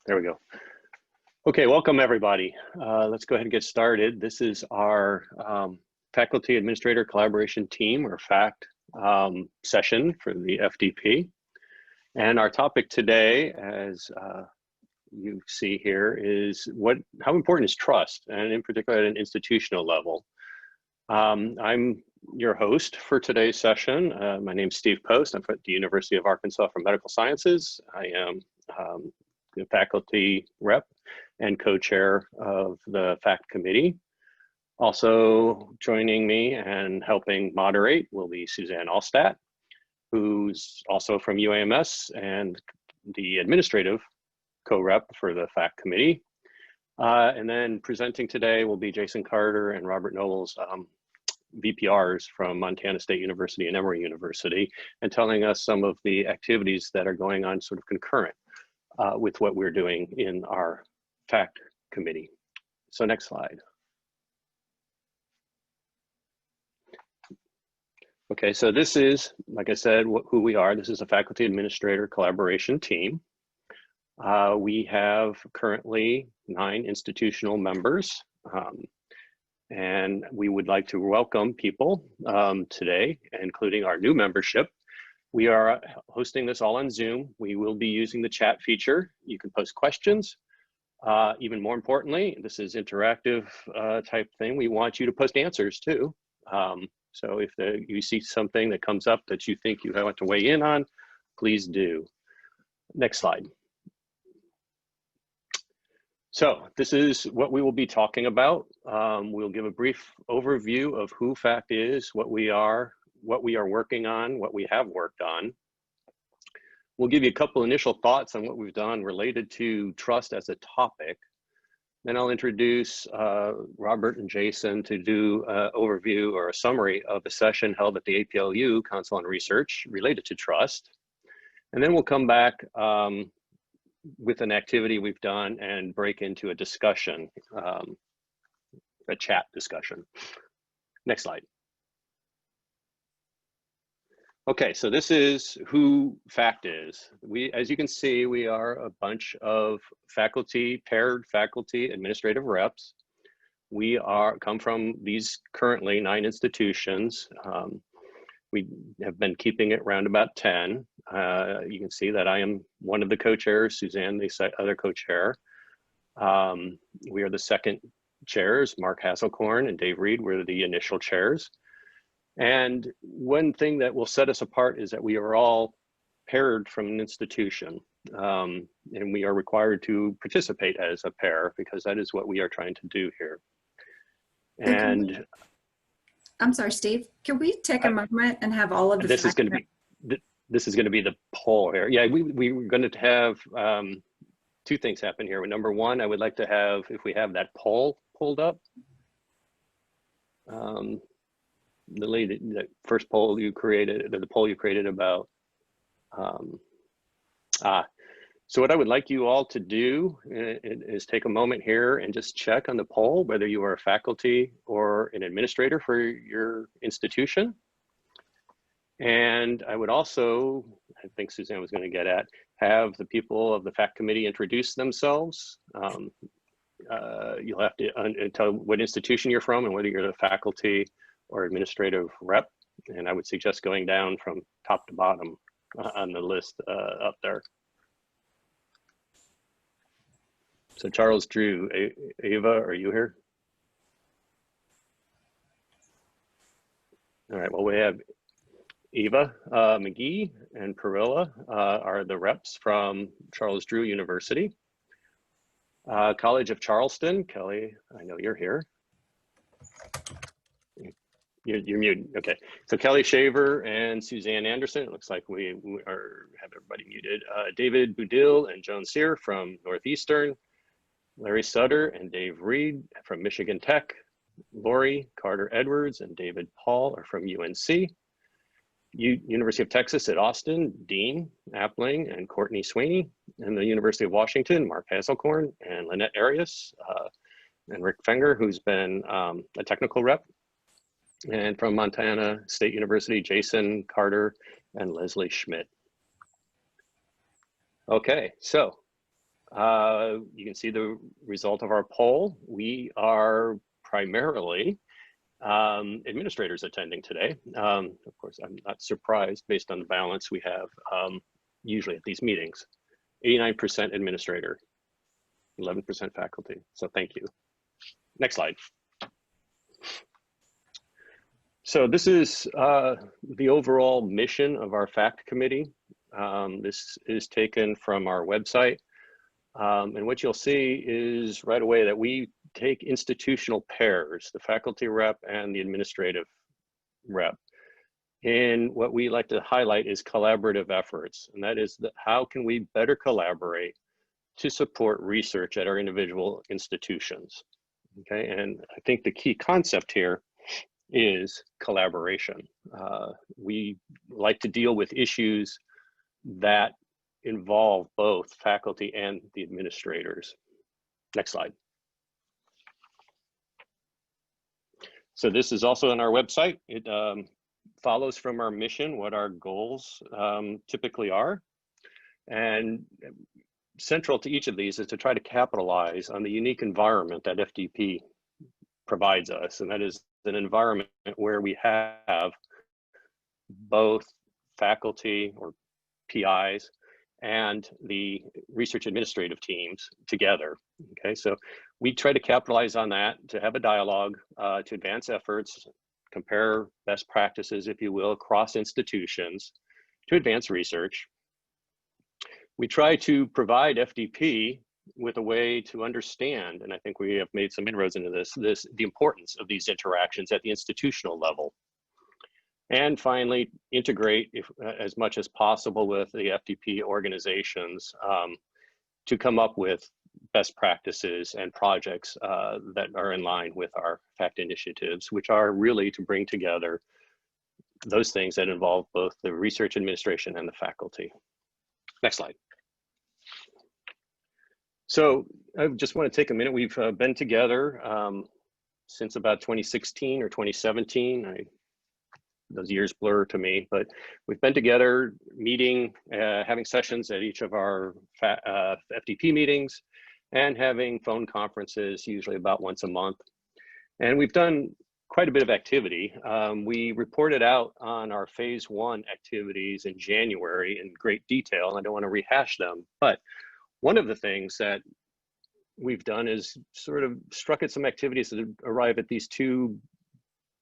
There we go. Okay, welcome everybody. Let's go ahead and get started. This is our Faculty Administrator Collaboration Team, or FACT, session for the FDP. And our topic today, as you see here, is how important is trust, and in particular at an institutional level. I'm your host for today's session. My name is Steve Post. I'm at the University of Arkansas for Medical Sciences. I am the faculty rep and co-chair of the FACT committee. Also joining me and helping moderate will be Suzanne Allstadt, who's also from UAMS and the administrative co-rep for the FACT committee. And then presenting today will be Jason Carter and Robert Nobles, VPRs from Montana State University and Emory University, and telling us some of the activities that are going on sort of concurrent with what we're doing in our FACT committee. So next slide. Okay, so this is, like I said, who we are. This is a faculty administrator collaboration team. We have currently 9 institutional members, and we would like to welcome people today, including our new membership. We are hosting this all on Zoom. We will be using the chat feature. You can post questions. Even more importantly, this is interactive type thing. We want you to post answers too. So if you see something that comes up that you think you want to weigh in on, please do. Next slide. So this is what we will be talking about. We'll give a brief overview of who FACT is, what we are working on, what we have worked on. We'll give you a couple initial thoughts on what we've done related to trust as a topic. Then I'll introduce Robert and Jason to do an overview or a summary of a session held at the APLU Council on Research related to trust. And then we'll come back with an activity we've done and break into a discussion, a chat discussion. Next slide. Okay, so this is who FACT is. As you can see, we are a bunch of paired faculty administrative reps. We come from these currently 9 institutions. We have been keeping it around about 10. You can see that I am one of the co-chairs, Suzanne, the other co-chair. We are the second chairs, Mark Hasselkorn and Dave Reed were the initial chairs. And one thing that will set us apart is that we are all paired from an institution, and we are required to participate as a pair because that is what we are trying to do here. And I'm sorry, Steve, can we take a moment and have all of the this is going to be the poll here. Yeah, we were going to have 2 things happen here. Number one, I would like to have, if we have that poll pulled up. The first poll you created, the poll you created about, so what I would like you all to do is take a moment here and just check on the poll, whether you are a faculty or an administrator for your institution. And I would also, I think Suzanne was going to get at, have the people of the FACT committee introduce themselves. You'll have to tell what institution you're from and whether you're the faculty or administrative rep, and I would suggest going down from top to bottom on the list up there. So Charles Drew, Ava, are you here? All right, well, we have Eva McGee and Perilla are the reps from Charles Drew University. College of Charleston, Kelly, I know you're here. You're muted. Okay, so Kelly Shaver and Suzanne Anderson. It looks like we have everybody muted. David Budil and Joan Sear from Northeastern. Larry Sutter and Dave Reed from Michigan Tech. Lori Carter Edwards and David Paul are from UNC. University of Texas at Austin, Dean Appling and Courtney Sweeney. And the University of Washington, Mark Hasselkorn and Lynette Arias and Rick Fenger, who's been a technical rep. And from Montana State University, Jason Carter and Leslie Schmidt. Okay, so You can see the result of our poll. We are primarily administrators attending today. Of course, I'm not surprised based on the balance we have usually at these meetings. 89% administrator, 11% faculty. So thank you. Next slide. So this is the overall mission of our FACT committee. This is taken from our website. And what you'll see is right away that we take institutional pairs, the faculty rep and the administrative rep. And what we like to highlight is collaborative efforts. And that is how can we better collaborate to support research at our individual institutions. Okay, and I think the key concept here is collaboration. We like to deal with issues that involve both faculty and the administrators. Next slide. So this is also on our website. It follows from our mission, what our goals typically are. And central to each of these is to try to capitalize on the unique environment that FDP provides us. And that is an environment where we have both faculty or PIs and the research administrative teams together. Okay, so we try to capitalize on that to have a dialogue, to advance efforts, compare best practices, if you will, across institutions to advance research. We try to provide FDP with a way to understand, and I think we have made some inroads into this, the importance of these interactions at the institutional level. And finally, integrate as much as possible with the FDP organizations to come up with best practices and projects that are in line with our FACT initiatives, which are really to bring together those things that involve both the research administration and the faculty. Next slide. So I just want to take a minute. We've been together since about 2016 or 2017. Those years blur to me, but we've been together meeting, having sessions at each of our FDP meetings and having phone conferences, usually about once a month. And we've done quite a bit of activity. We reported out on our phase 1 activities in January in great detail, and I don't want to rehash them, but one of the things that we've done is sort of struck at some activities that arrive at these two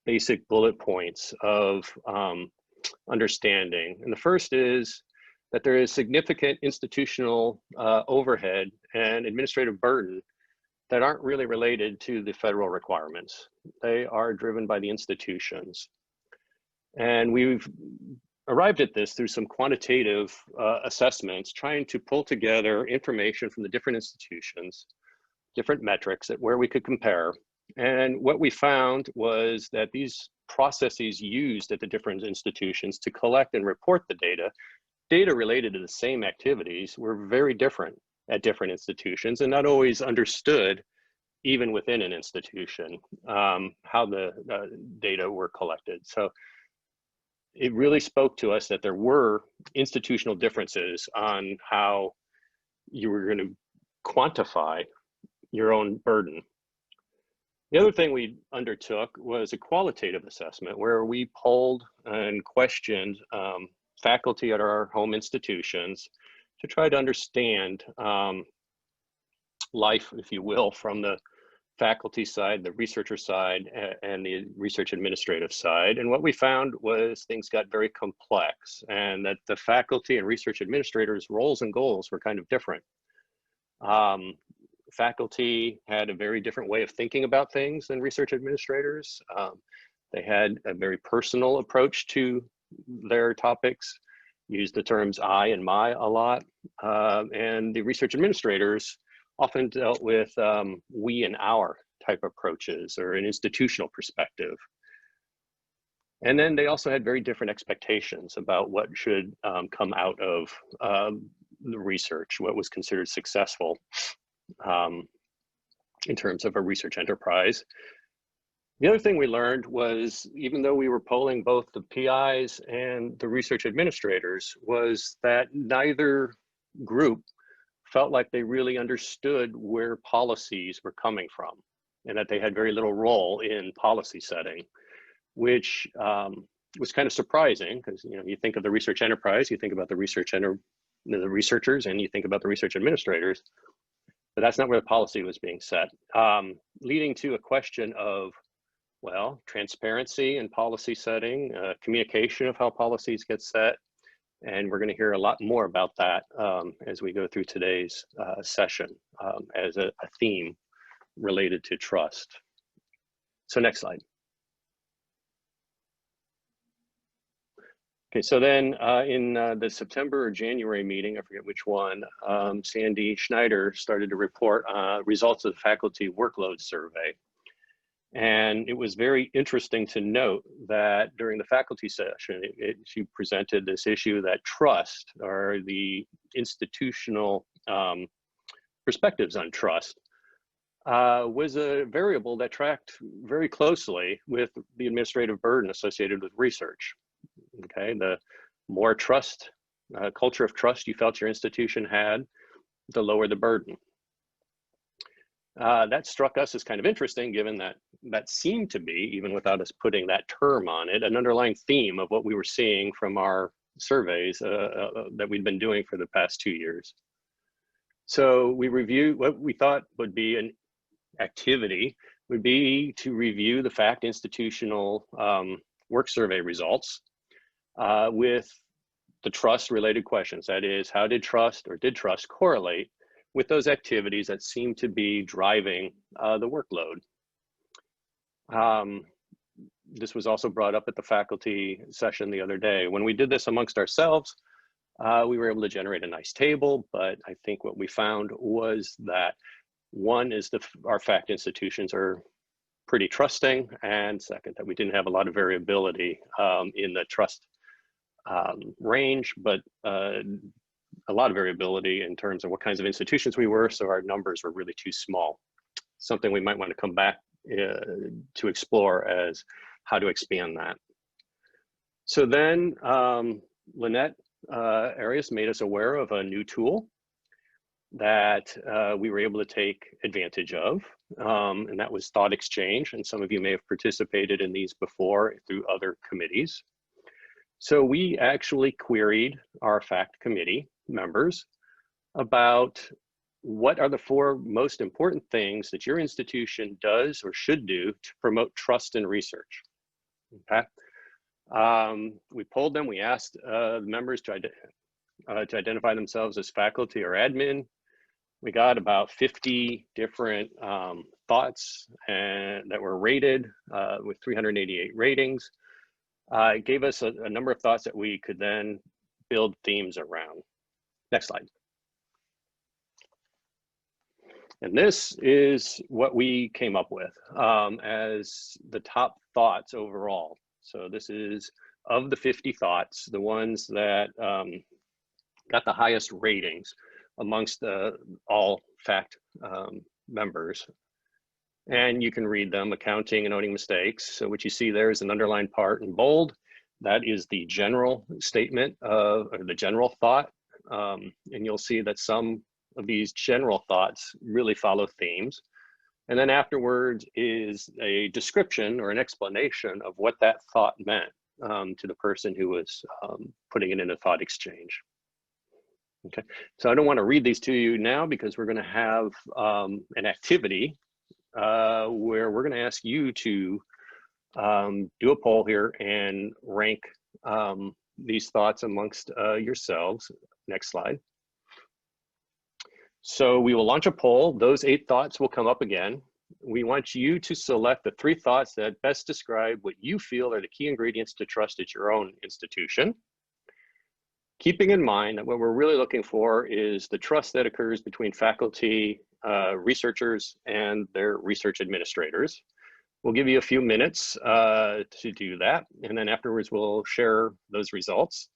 basic bullet points of understanding. And the first is that there is significant institutional overhead and administrative burden that aren't really related to the federal requirements. They are driven by the institutions. And we've arrived at this through some quantitative assessments, trying to pull together information from the different institutions, different metrics at where we could compare. And what we found was that these processes used at the different institutions to collect and report the data related to the same activities were very different at different institutions and not always understood even within an institution, how the data were collected. So it really spoke to us that there were institutional differences on how you were going to quantify your own burden. The other thing we undertook was a qualitative assessment where we polled and questioned faculty at our home institutions to try to understand life, if you will, from the faculty side, the researcher side, and the research administrative side. And what we found was things got very complex and that the faculty and research administrators' roles and goals were kind of different. Faculty had a very different way of thinking about things than research administrators. They had a very personal approach to their topics, used the terms I and my a lot. And the research administrators often dealt with we and our type approaches or an institutional perspective. And then they also had very different expectations about what should come out of the research, what was considered successful in terms of a research enterprise. The other thing we learned was, even though we were polling both the PIs and the research administrators, was that neither group felt like they really understood where policies were coming from and that they had very little role in policy setting, which was kind of surprising because, you know, you think of the research enterprise, you think about the researchers, and you think about the research administrators, but that's not where the policy was being set, leading to a question of, well, transparency in policy setting, communication of how policies get set. And we're going to hear a lot more about that as we go through today's session as a theme related to trust. So next slide. Okay, so then in the September or January meeting, I forget which one, Sandy Schneider started to report results of the faculty workload survey. And it was very interesting to note that during the faculty session, she presented this issue that trust, or the institutional perspectives on trust, was a variable that tracked very closely with the administrative burden associated with research. Okay, the more trust, culture of trust you felt your institution had, the lower the burden. That struck us as kind of interesting, given that that seemed to be, even without us putting that term on it, an underlying theme of what we were seeing from our surveys that we'd been doing for the past 2 years. So we reviewed what we thought would be an activity, would be to review the FACT institutional work survey results with the trust related questions. That is, how did trust, or did trust, correlate with those activities that seem to be driving the workload. This was also brought up at the faculty session the other day. When we did this amongst ourselves, we were able to generate a nice table, but I think what we found was that one is our FACT institutions are pretty trusting, and second, that we didn't have a lot of variability in the trust range, but a lot of variability in terms of what kinds of institutions we were, so our numbers were really too small. Something we might want to come back to explore as how to expand that. So then Lynette Arias made us aware of a new tool that we were able to take advantage of, and that was Thought Exchange, and some of you may have participated in these before through other committees. So we actually queried our FACT committee members about what are the 4 most important things that your institution does or should do to promote trust in research. Okay, we polled them. We asked the members to identify themselves as faculty or admin. We got about 50 different thoughts that were rated with 388 ratings. It gave us a number of thoughts that we could then build themes around. Next slide. And this is what we came up with as the top thoughts overall. So this is, of the 50 thoughts, the ones that got the highest ratings amongst all FACT members. And you can read them: accounting and owning mistakes. So what you see there is an underlined part in bold. That is the general statement or the general thought. And you'll see that some of these general thoughts really follow themes. And then afterwards is a description or an explanation of what that thought meant to the person who was putting it in a thought exchange. Okay, so I don't want to read these to you now because we're going to have an activity where we're going to ask you to do a poll here and rank these thoughts amongst yourselves. Next slide. So we will launch a poll. Those 8 thoughts will come up again. We want you to select the 3 thoughts that best describe what you feel are the key ingredients to trust at your own institution. Keeping in mind that what we're really looking for is the trust that occurs between faculty, researchers, and their research administrators. We'll give you a few minutes to do that, and then afterwards we'll share those results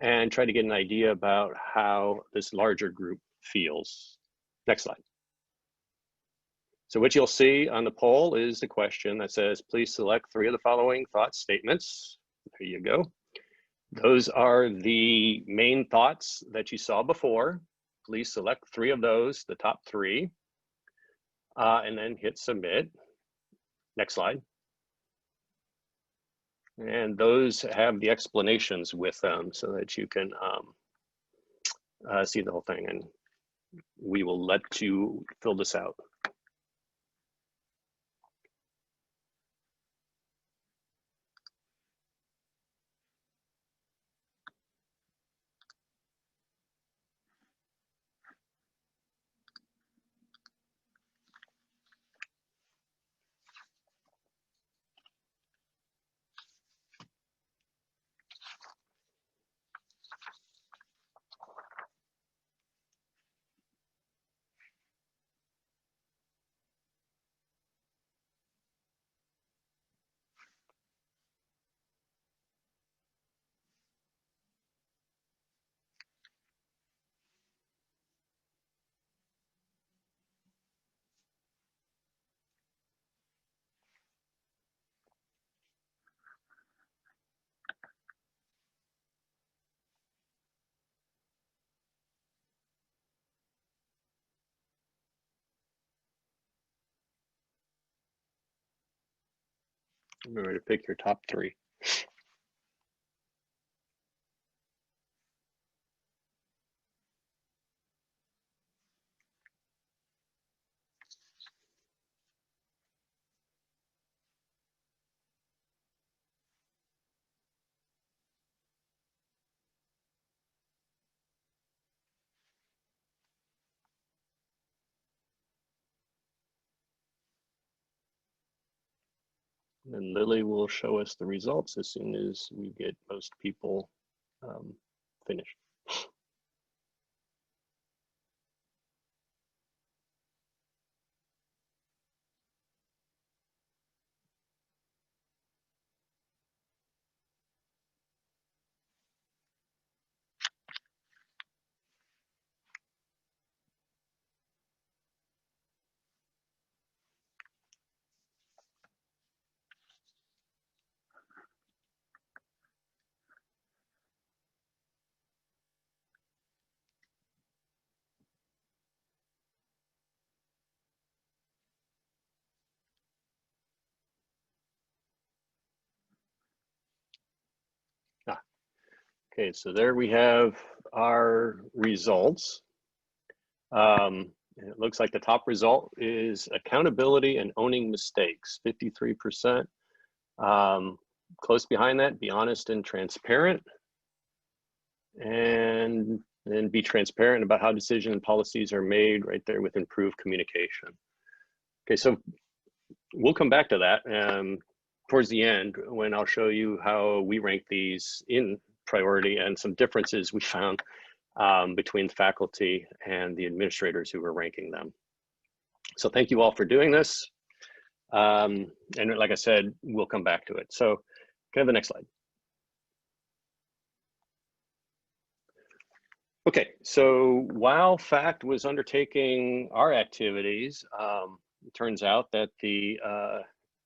and try to get an idea about how this larger group feels. Next slide. So what you'll see on the poll is the question that says, please select 3 of the following thought statements. There you go. Those are the main thoughts that you saw before. please select 3 of those, the top 3, and then hit submit. Next slide. And those have the explanations with them so that you can see the whole thing, and we will let you fill this out. Remember to pick your top 3. And Lily will show us the results as soon as we get most people finished. Okay, so there we have our results. And it looks like the top result is accountability and owning mistakes, 53%. Close behind that, be honest and transparent. And then be transparent about how decisions and policies are made, right there with improved communication. Okay, so we'll come back to that towards the end when I'll show you how we rank these in priority and some differences we found between the faculty and the administrators who were ranking them. So thank you all for doing this. And like I said, we'll come back to it. So can I have the next slide? Okay, so while FACT was undertaking our activities, it turns out that the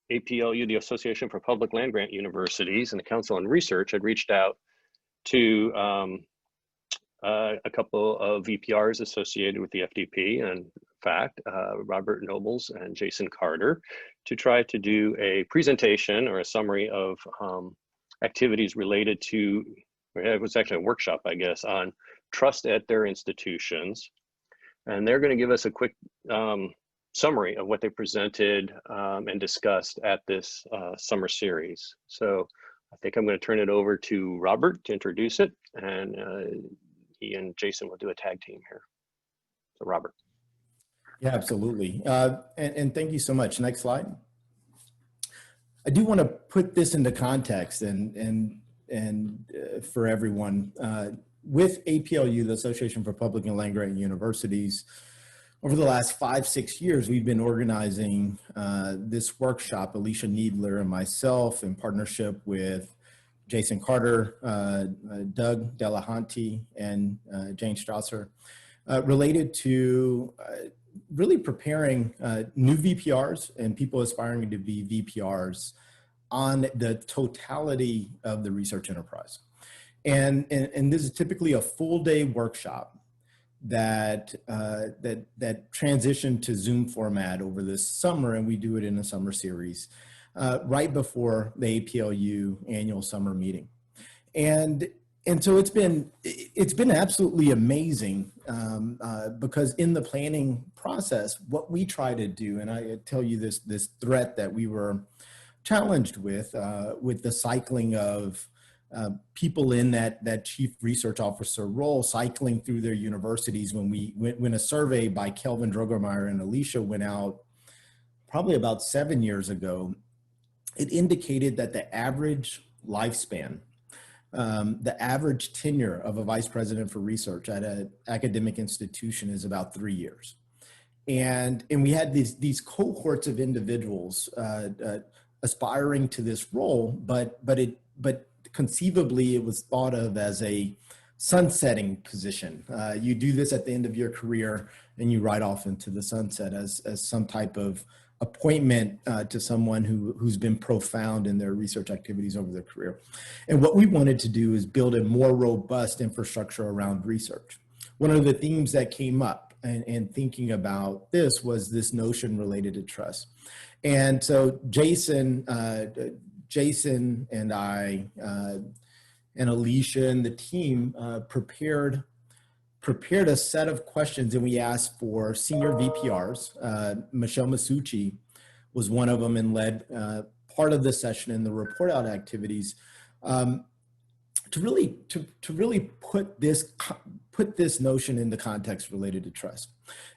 APLU, the Association for Public Land Grant Universities, and the Council on Research had reached out to a couple of VPRs associated with the FDP and FACT, Robert Nobles and Jason Carter, to try to do a presentation or a summary of activities related to, it was actually a workshop, I guess, on trust at their institutions. And they're going to give us a quick summary of what they presented and discussed at this summer series. So I think I'm going to turn it over to Robert to introduce it, and he and Jason will do a tag team here. So Robert. Yeah, absolutely. And thank you so much. Next slide. I do want to put this into context and for everyone. With APLU, the Association for Public and Land Grant Universities, over the last 5-6 years, we've been organizing this workshop, Alicia Needler and myself, in partnership with Jason Carter, Doug Delahanty, and Jane Strasser, related to really preparing new VPRs and people aspiring to be VPRs on the totality of the research enterprise. And this is typically a full day workshop that transitioned to Zoom format over this summer, and we do it in a summer series right before the APLU annual summer meeting. And so it's been absolutely amazing because in the planning process, what we try to do, and I tell you this threat that we were challenged with the cycling of people in that chief research officer role, cycling through their universities. When a survey by Kelvin Drogermeyer and Alicia went out probably about 7 years ago, it indicated that the average lifespan, the average tenure of a vice president for research at an academic institution is about 3 years. And we had these cohorts of individuals aspiring to this role, but conceivably it was thought of as a sunsetting position. You do this at the end of your career and you ride off into the sunset as some type of appointment to someone who's been profound in their research activities over their career. And what we wanted to do is build a more robust infrastructure around research. One of the themes that came up in thinking about this was this notion related to trust. And so Jason and I and Alicia and the team prepared a set of questions, and we asked for senior VPRs. Michelle Masucci was one of them and led part of the session in the report out activities to really put this notion into context related to trust.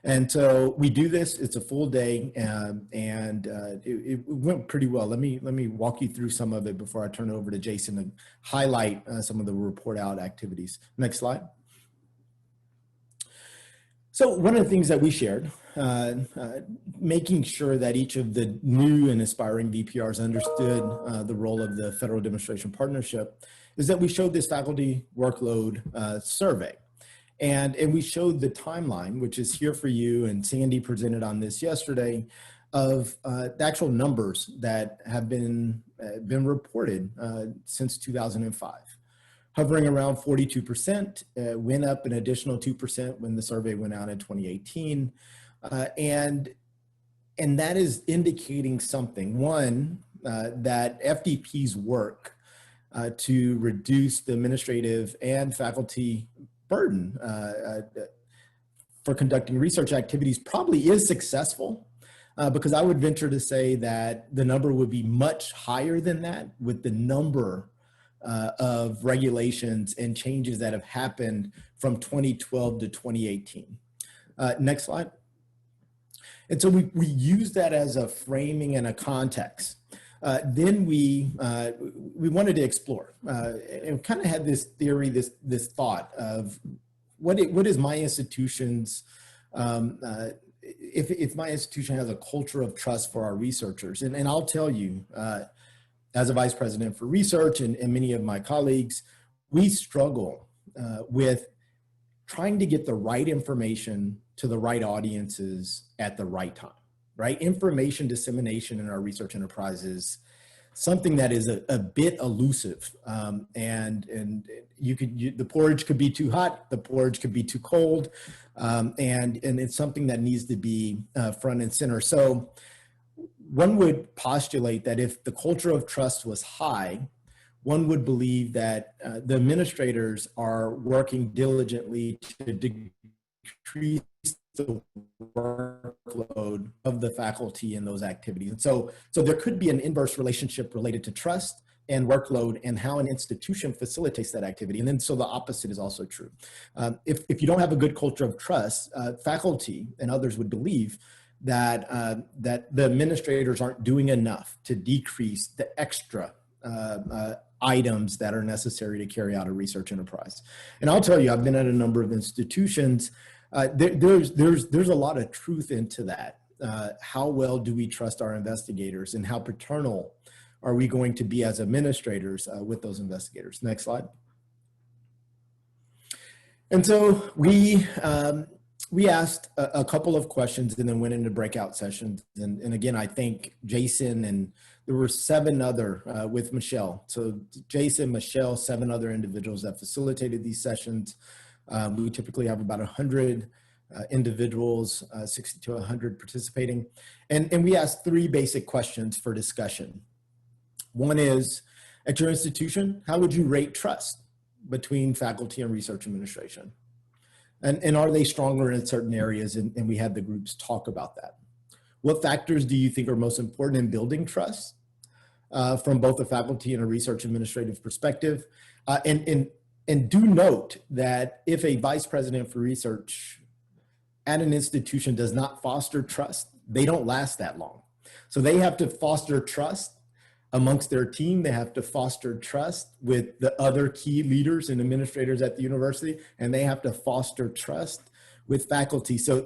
And so we do this. It's a full day, and it went pretty well. Let me walk you through some of it before I turn it over to Jason to highlight some of the report out activities. Next slide. So one of the things that we shared, making sure that each of the new and aspiring VPRs understood the role of the Federal Demonstration Partnership, is that we showed this faculty workload survey. And we showed the timeline, which is here for you, and Sandy presented on this yesterday, of the actual numbers that have been reported since 2005. Hovering around 42%, went up an additional 2% when the survey went out in 2018. And that is indicating something. One, that FDP's work to reduce the administrative and faculty burden for conducting research activities probably is successful, because I would venture to say that the number would be much higher than that with the number of regulations and changes that have happened from 2012 to 2018. Next slide. And so we use that as a framing and a context. Then we wanted to explore and kind of had this theory, this thought of what is my institution's, if my institution has a culture of trust for our researchers. And I'll tell you, as a vice president for research and many of my colleagues, we struggle with trying to get the right information to the right audiences at the right time, right? Information dissemination in our research enterprise is something that is a bit elusive. And the porridge could be too hot, the porridge could be too cold, and it's something that needs to be front and center. So one would postulate that if the culture of trust was high, one would believe that the administrators are working diligently to decrease the workload of the faculty in those activities. And so there could be an inverse relationship related to trust and workload and how an institution facilitates that activity. And then so the opposite is also true. If you don't have a good culture of trust, faculty and others would believe that the administrators aren't doing enough to decrease the extra items that are necessary to carry out a research enterprise. And I'll tell you, I've been at a number of institutions. There's a lot of truth into that. How well do we trust our investigators, and how paternal are we going to be as administrators with those investigators? Next slide. And so we asked a couple of questions and then went into breakout sessions. And again, I think Jason, and there were 7 other with Michelle. So Jason, Michelle, 7 other individuals that facilitated these sessions. We typically have about 100 individuals, 60 to 100 participating. And we ask three basic questions for discussion. One is, at your institution, how would you rate trust between faculty and research administration? And are they stronger in certain areas? And we had the groups talk about that. What factors do you think are most important in building trust from both a faculty and a research administrative perspective? And do note that if a vice president for research at an institution does not foster trust, they don't last that long. So they have to foster trust amongst their team. They have to foster trust with the other key leaders and administrators at the university, and they have to foster trust with faculty. So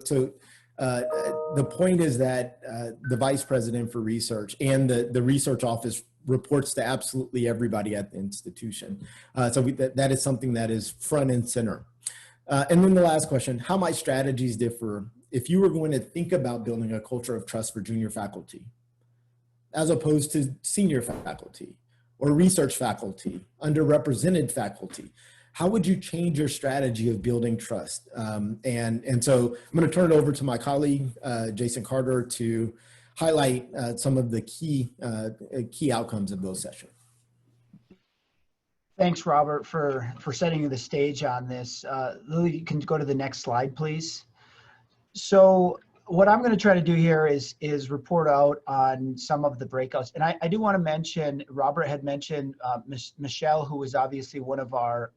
the point is that the vice president for research and the research office reports to absolutely everybody at the institution. That is something that is front and center. And then the last question, how might strategies differ if you were going to think about building a culture of trust for junior faculty, as opposed to senior faculty or research faculty, underrepresented faculty? How would you change your strategy of building trust? And so I'm going to turn it over to my colleague, Jason Carter, to highlight some of the key outcomes of those sessions. Thanks, Robert, for setting the stage on this. Lily, you can go to the next slide, please. So what I'm going to try to do here is report out on some of the breakouts. And I do want to mention, Robert had mentioned Michelle, who is obviously one of our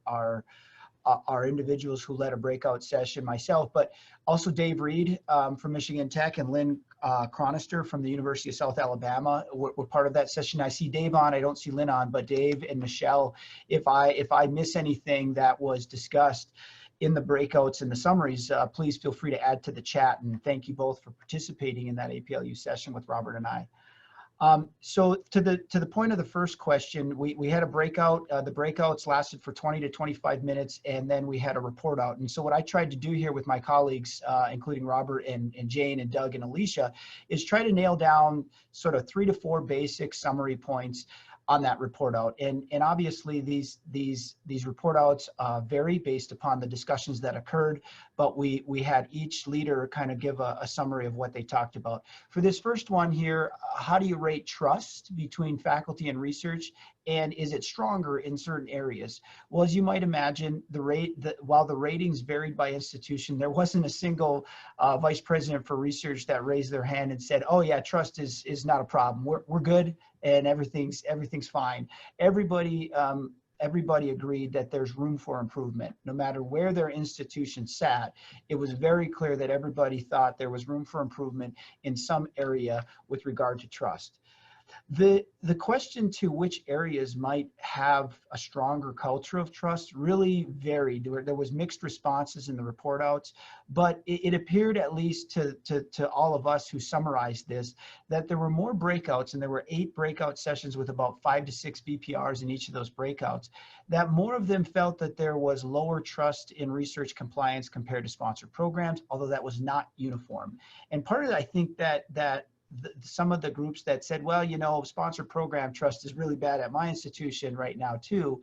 individuals who led a breakout session, myself, but also Dave Reed from Michigan Tech and Lynn Chronister from the University of South Alabama were part of that session. I see Dave on, I don't see Lynn on, but Dave and Michelle, if I miss anything that was discussed in the breakouts and the summaries, please feel free to add to the chat, and thank you both for participating in that APLU session with Robert and I. So to the point of the first question, we had a breakout. The breakouts lasted for 20 to 25 minutes, and then we had a report out. And so what I tried to do here with my colleagues, including Robert and Jane and Doug and Alicia, is try to nail down sort of 3 to 4 basic summary points on that report out. And obviously these report outs vary based upon the discussions that occurred, but we had each leader kind of give a summary of what they talked about. For this first one here, how do you rate trust between faculty and research? And is it stronger in certain areas? Well, as you might imagine, while the ratings varied by institution, there wasn't a single vice president for research that raised their hand and said, oh yeah, trust is not a problem. We're good and everything's fine. Everybody agreed that there's room for improvement. No matter where their institution sat, it was very clear that everybody thought there was room for improvement in some area with regard to trust. The question to which areas might have a stronger culture of trust really varied. There was mixed responses in the report outs, but it appeared, at least to all of us who summarized this, that there were more breakouts, and there were 8 breakout sessions with about 5 to 6 BPRs in each of those breakouts, that more of them felt that there was lower trust in research compliance compared to sponsored programs, although that was not uniform. And part of it, I think that some of the groups that said, well, you know, sponsored program trust is really bad at my institution right now too,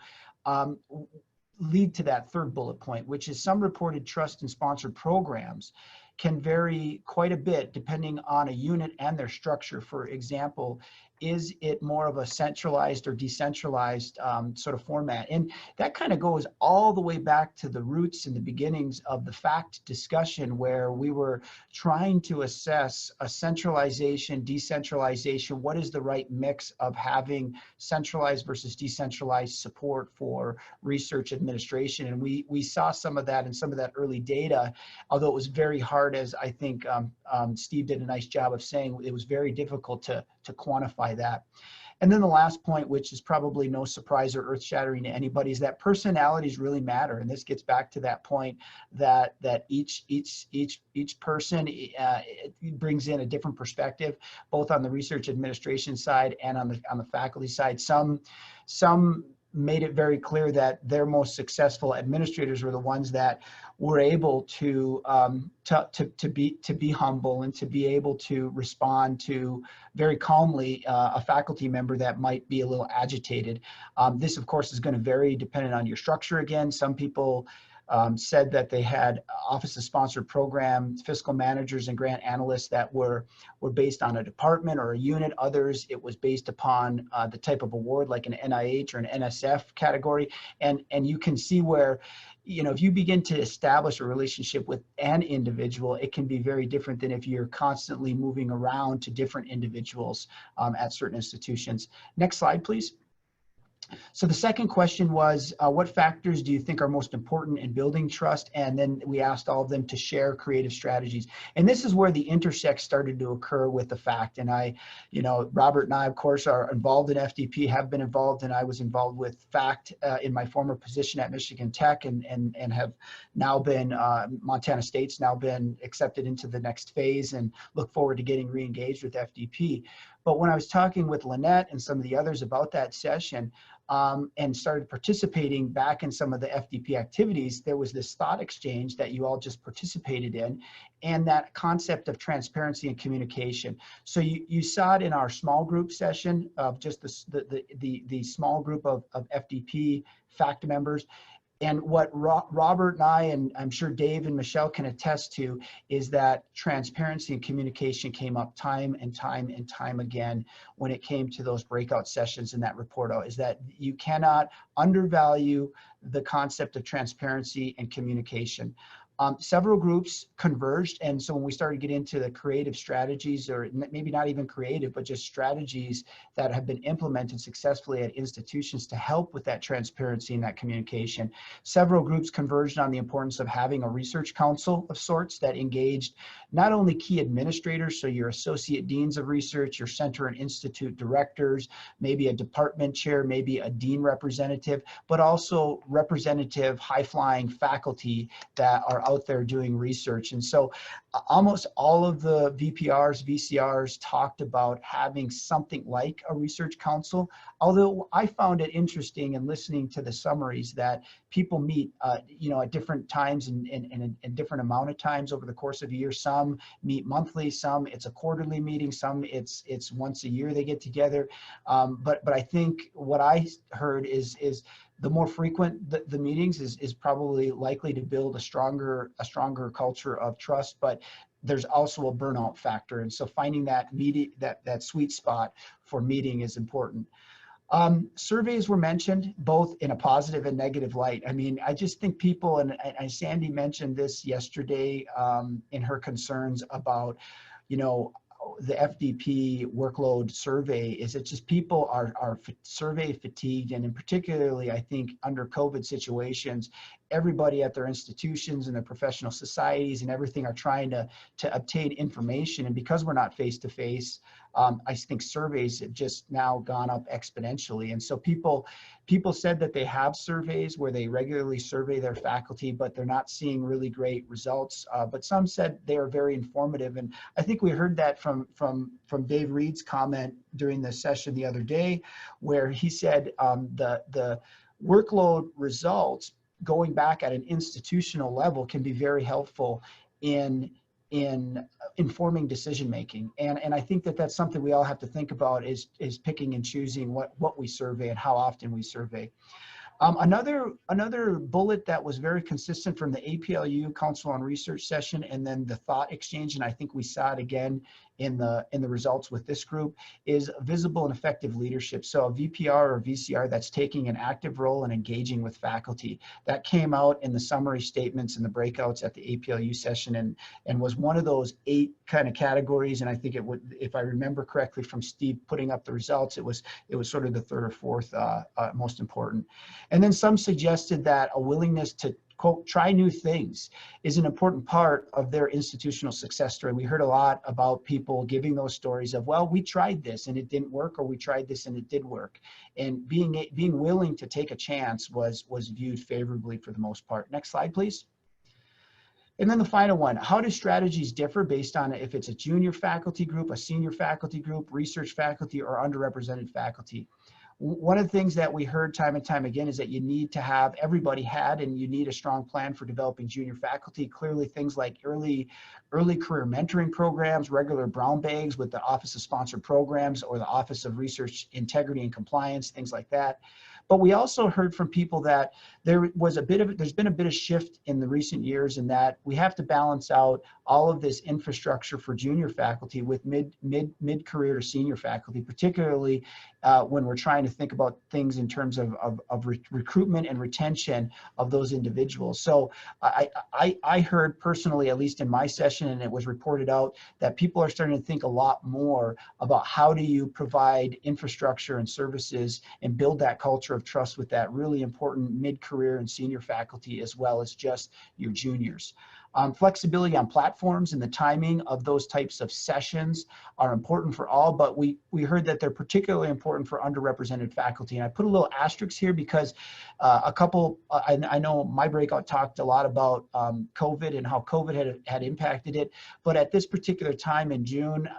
lead to that third bullet point, which is some reported trust in sponsored programs can vary quite a bit depending on a unit and their structure. For example, is it more of a centralized or decentralized sort of format? And that kind of goes all the way back to the roots and the beginnings of the FACT discussion, where we were trying to assess a centralization, decentralization, what is the right mix of having centralized versus decentralized support for research administration. And we saw some of that in some of that early data, although it was very hard, as I think Steve did a nice job of saying, it was very difficult to quantify that. And then the last point, which is probably no surprise or earth-shattering to anybody, is that personalities really matter. And this gets back to that point that each person brings in a different perspective, both on the research administration side and on the faculty side. Some made it very clear that their most successful administrators were the ones that were able to be humble and to be able to respond to very calmly a faculty member that might be a little agitated. This, of course, is going to vary depending on your structure. Again, some people said that they had Office of Sponsored Program fiscal managers and grant analysts that were based on a department or a unit. Others, it was based upon the type of award, like an NIH or an NSF category. And you can see where, you know, if you begin to establish a relationship with an individual, it can be very different than if you're constantly moving around to different individuals at certain institutions. Next slide, please. So the second question was, what factors do you think are most important in building trust? And then we asked all of them to share creative strategies. And this is where the intersect started to occur with the FACT. And I, you know, Robert and I, of course, are involved in FDP, have been involved, and I was involved with FACT in my former position at Michigan Tech, and have now been, Montana State's now been accepted into the next phase, and look forward to getting re-engaged with FDP. But when I was talking with Lynette and some of the others about that session, and started participating back in some of the FDP activities, there was this thought exchange that you all just participated in, and that concept of transparency and communication. So you saw it in our small group session of just the small group of FDP FACT members. And what Robert and I, and I'm sure Dave and Michelle can attest to, is that transparency and communication came up time and time and time again when it came to those breakout sessions in that report out, is that you cannot undervalue the concept of transparency and communication. Several groups converged, and so when we started getting into the creative strategies, or maybe not even creative, but just strategies that have been implemented successfully at institutions to help with that transparency and that communication, several groups converged on the importance of having a research council of sorts that engaged not only key administrators, so your associate deans of research, your center and institute directors, maybe a department chair, maybe a dean representative, but also representative high-flying faculty that are out there doing research. And so almost all of the VPRs, VCRs talked about having something like a research council, although I found it interesting in listening to the summaries that people meet you know, at different times and different amount of times over the course of a year. Some meet monthly, some it's a quarterly meeting, some it's once a year they get together. But I think what I heard is the more frequent the meetings is probably likely to build a stronger culture of trust, but there's also a burnout factor. And so finding that that sweet spot for meeting is important. Surveys were mentioned both in a positive and negative light. I mean, I just think people, and Sandy mentioned this yesterday in her concerns about, you know, the FDP workload survey, is it just people are survey fatigued, and in particularly, I think under COVID situations, everybody at their institutions and their professional societies and everything are trying to obtain information. And because we're not face to face, I think surveys have just now gone up exponentially. And so people said that they have surveys where they regularly survey their faculty, but they're not seeing really great results. But some said they are very informative. And I think we heard that from Dave Reed's comment during the session the other day, where he said the workload results going back at an institutional level can be very helpful in informing decision making. And I think that that's something we all have to think about, is picking and choosing what we survey and how often we survey. Another bullet that was very consistent from the APLU Council on Research session, and then the thought exchange, and I think we saw it again in the results with this group, is visible and effective leadership. So a VPR or VCR that's taking an active role and engaging with faculty. That came out in the summary statements and the breakouts at the APLU session, and was one of those 8 kind of categories. And I think it would, if I remember correctly from Steve putting up the results, it was sort of the 3rd or 4th most important. And then some suggested that a willingness to, quote, try new things is an important part of their institutional success story. We heard a lot about people giving those stories of, well, we tried this and it didn't work, or we tried this and it did work. And being willing to take a chance was viewed favorably for the most part. Next slide, please. And then the final one, how do strategies differ based on if it's a junior faculty group, a senior faculty group, research faculty, or underrepresented faculty? One of the things that we heard time and time again is that you need to have, everybody had, and you need a strong plan for developing junior faculty. Clearly things like early career mentoring programs, regular brown bags with the Office of Sponsored Programs or the Office of Research Integrity and Compliance, things like that. But we also heard from people that there's been a bit of shift in the recent years in that we have to balance out all of this infrastructure for junior faculty with mid-career to senior faculty, particularly when we're trying to think about things in terms of recruitment and retention of those individuals. So I heard personally, at least in my session, and it was reported out, that people are starting to think a lot more about how do you provide infrastructure and services and build that culture of trust with that really important mid-career and senior faculty, as well as just your juniors. Flexibility on platforms and the timing of those types of sessions are important for all, but we heard that they're particularly important for underrepresented faculty. And I put a little asterisk here because I know my breakout talked a lot about COVID and how COVID had impacted it, but at this particular time in June,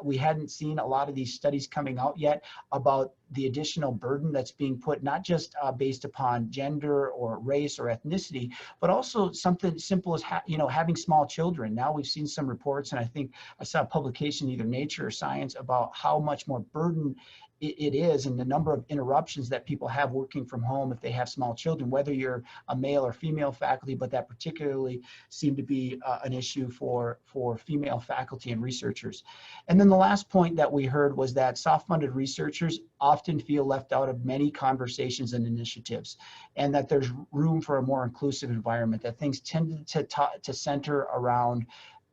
we hadn't seen a lot of these studies coming out yet about the additional burden that's being put, not just based upon gender or race or ethnicity, but also something simple as having small children. Now we've seen some reports, and I think I saw a publication in either Nature or Science about how much more burden it is, and the number of interruptions that people have working from home if they have small children, whether you're a male or female faculty, but that particularly seemed to be an issue for female faculty and researchers. And then the last point that we heard was that soft-funded researchers often feel left out of many conversations and initiatives, and that there's room for a more inclusive environment, that things tend to center around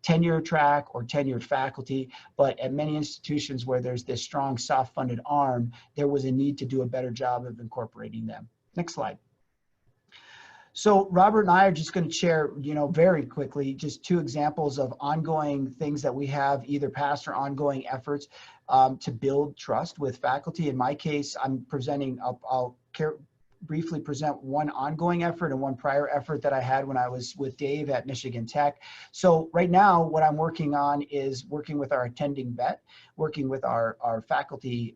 tenure track or tenured faculty, but at many institutions where there's this strong soft-funded arm, there was a need to do a better job of incorporating them. Next slide. So Robert and I are just going to share, very quickly, just two examples of ongoing things that we have, either past or ongoing efforts to build trust with faculty. In my case, I'm presenting, I'll briefly present one ongoing effort and one prior effort that I had when I was with Dave at Michigan Tech. So right now, what I'm working on is working with our attending vet, working with our faculty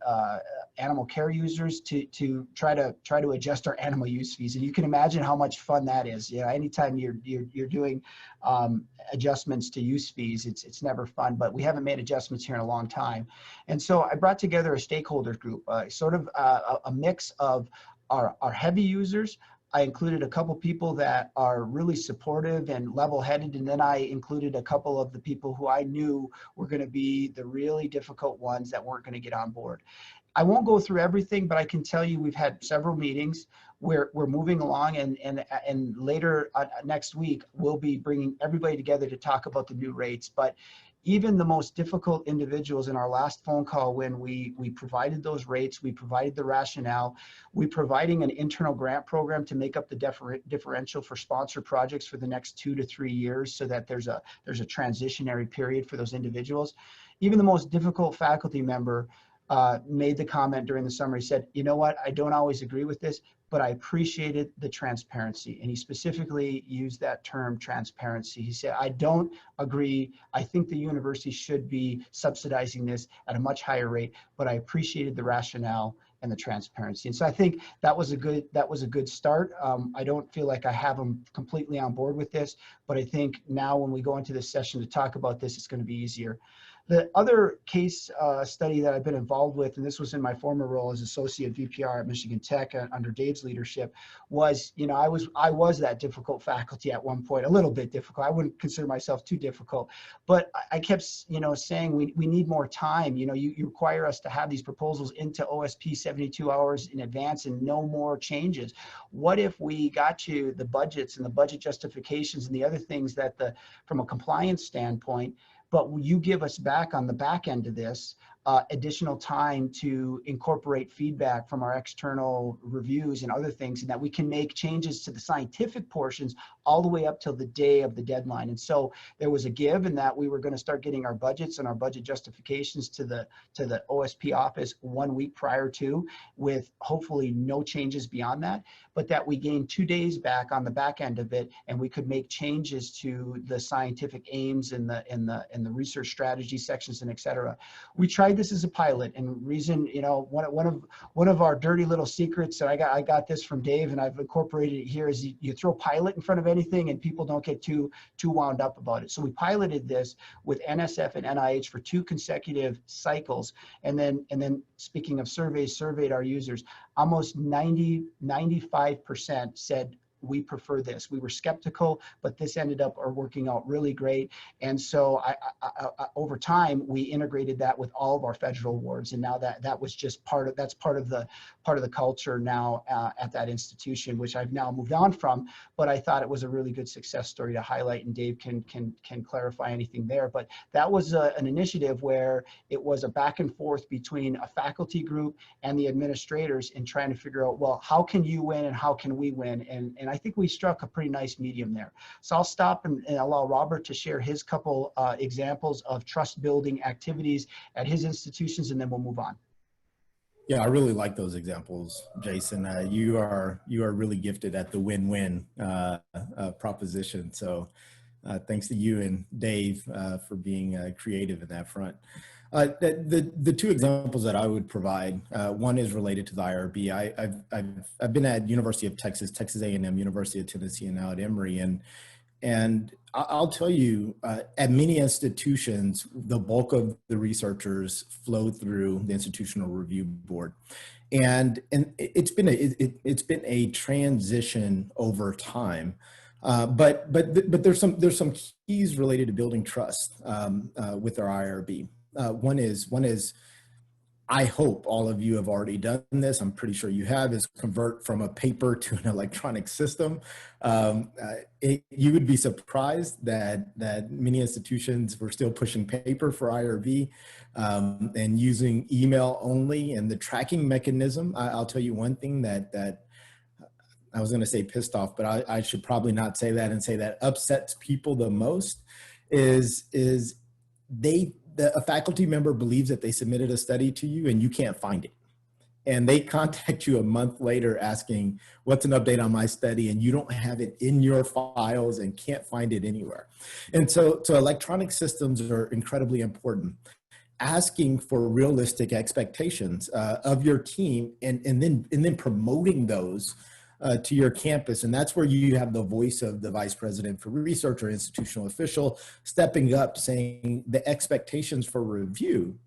animal care users to try to adjust our animal use fees. And you can imagine how much fun that is. Anytime you're doing adjustments to use fees, it's never fun, but we haven't made adjustments here in a long time. And so I brought together a stakeholder group, sort of a mix of our heavy users. I included a couple people that are really supportive and level-headed, and then I included a couple of the people who I knew were going to be the really difficult ones that weren't going to get on board. I won't go through everything, but I can tell you we've had several meetings where we're moving along, and later next week we'll be bringing everybody together to talk about the new rates. But even the most difficult individuals, in our last phone call, when we provided those rates, we provided the rationale, we're providing an internal grant program to make up the differential for sponsor projects for the next 2 to 3 years, so that there's a transitionary period for those individuals. Even the most difficult faculty member made the comment during the summer. He said, "You know what, I don't always agree with this, but I appreciated the transparency." And he specifically used that term, transparency. He said, "I don't agree. I think the university should be subsidizing this at a much higher rate, but I appreciated the rationale and the transparency." And so I think that was a good start. I don't feel like I have them completely on board with this, but I think now when we go into this session to talk about this, it's going to be easier. The other case study that I've been involved with, and this was in my former role as Associate VPR at Michigan Tech under Dave's leadership, was, I was that difficult faculty at one point, a little bit difficult. I wouldn't consider myself too difficult, but I kept, saying we need more time. You require us to have these proposals into OSP 72 hours in advance and no more changes. What if we got you the budgets and the budget justifications and the other things that from a compliance standpoint, but you give us back on the back end of this additional time to incorporate feedback from our external reviews and other things, and that we can make changes to the scientific portions all the way up till the day of the deadline. And so there was a give in that we were going to start getting our budgets and our budget justifications to the OSP office 1 week prior to, with hopefully no changes beyond that, but that we gained 2 days back on the back end of it, and we could make changes to the scientific aims and the research strategy sections and et cetera. We tried this as a pilot, and reason, one of our dirty little secrets, and I got this from Dave and I've incorporated it here, is you throw pilot in front of anything and people don't get too wound up about it. So we piloted this with NSF and NIH for 2 consecutive cycles. And then speaking of surveys, surveyed our users, almost 95% said, we prefer this. We were skeptical, but this ended up working out really great. And so over time, we integrated that with all of our federal awards. And now that was just part of the culture now at that institution, which I've now moved on from. But I thought it was a really good success story to highlight, and Dave can clarify anything there. But that was an initiative where it was a back and forth between a faculty group and the administrators in trying to figure out, well, how can you win and how can we win? And I think we struck a pretty nice medium there. So I'll stop and allow Robert to share his couple examples of trust building activities at his institutions, and then we'll move on. Yeah, I really like those examples, Jason. You are really gifted at the win-win proposition. So thanks to you and Dave for being creative in that front. The 2 examples that I would provide, one is related to the IRB. I've been at University of Texas, Texas A&M, University of Tennessee, and now at Emory. And I'll tell you, at many institutions, the bulk of the researchers flow through the Institutional Review Board. And it's been a transition over time. But there's some keys related to building trust with our IRB. One is, I hope all of you have already done this. I'm pretty sure you have, is convert from a paper to an electronic system. You would be surprised that many institutions were still pushing paper for IRB and using email only. And the tracking mechanism, I'll tell you one thing that I was going to say pissed off, but I should probably not say that and say that upsets people the most is a faculty member believes that they submitted a study to you and you can't find it. And they contact you a month later asking, what's an update on my study? And you don't have it in your files and can't find it anywhere. And so electronic systems are incredibly important. Asking for realistic expectations of your team and then promoting those to your campus. And that's where you have the voice of the vice president for research or institutional official stepping up saying the expectations for review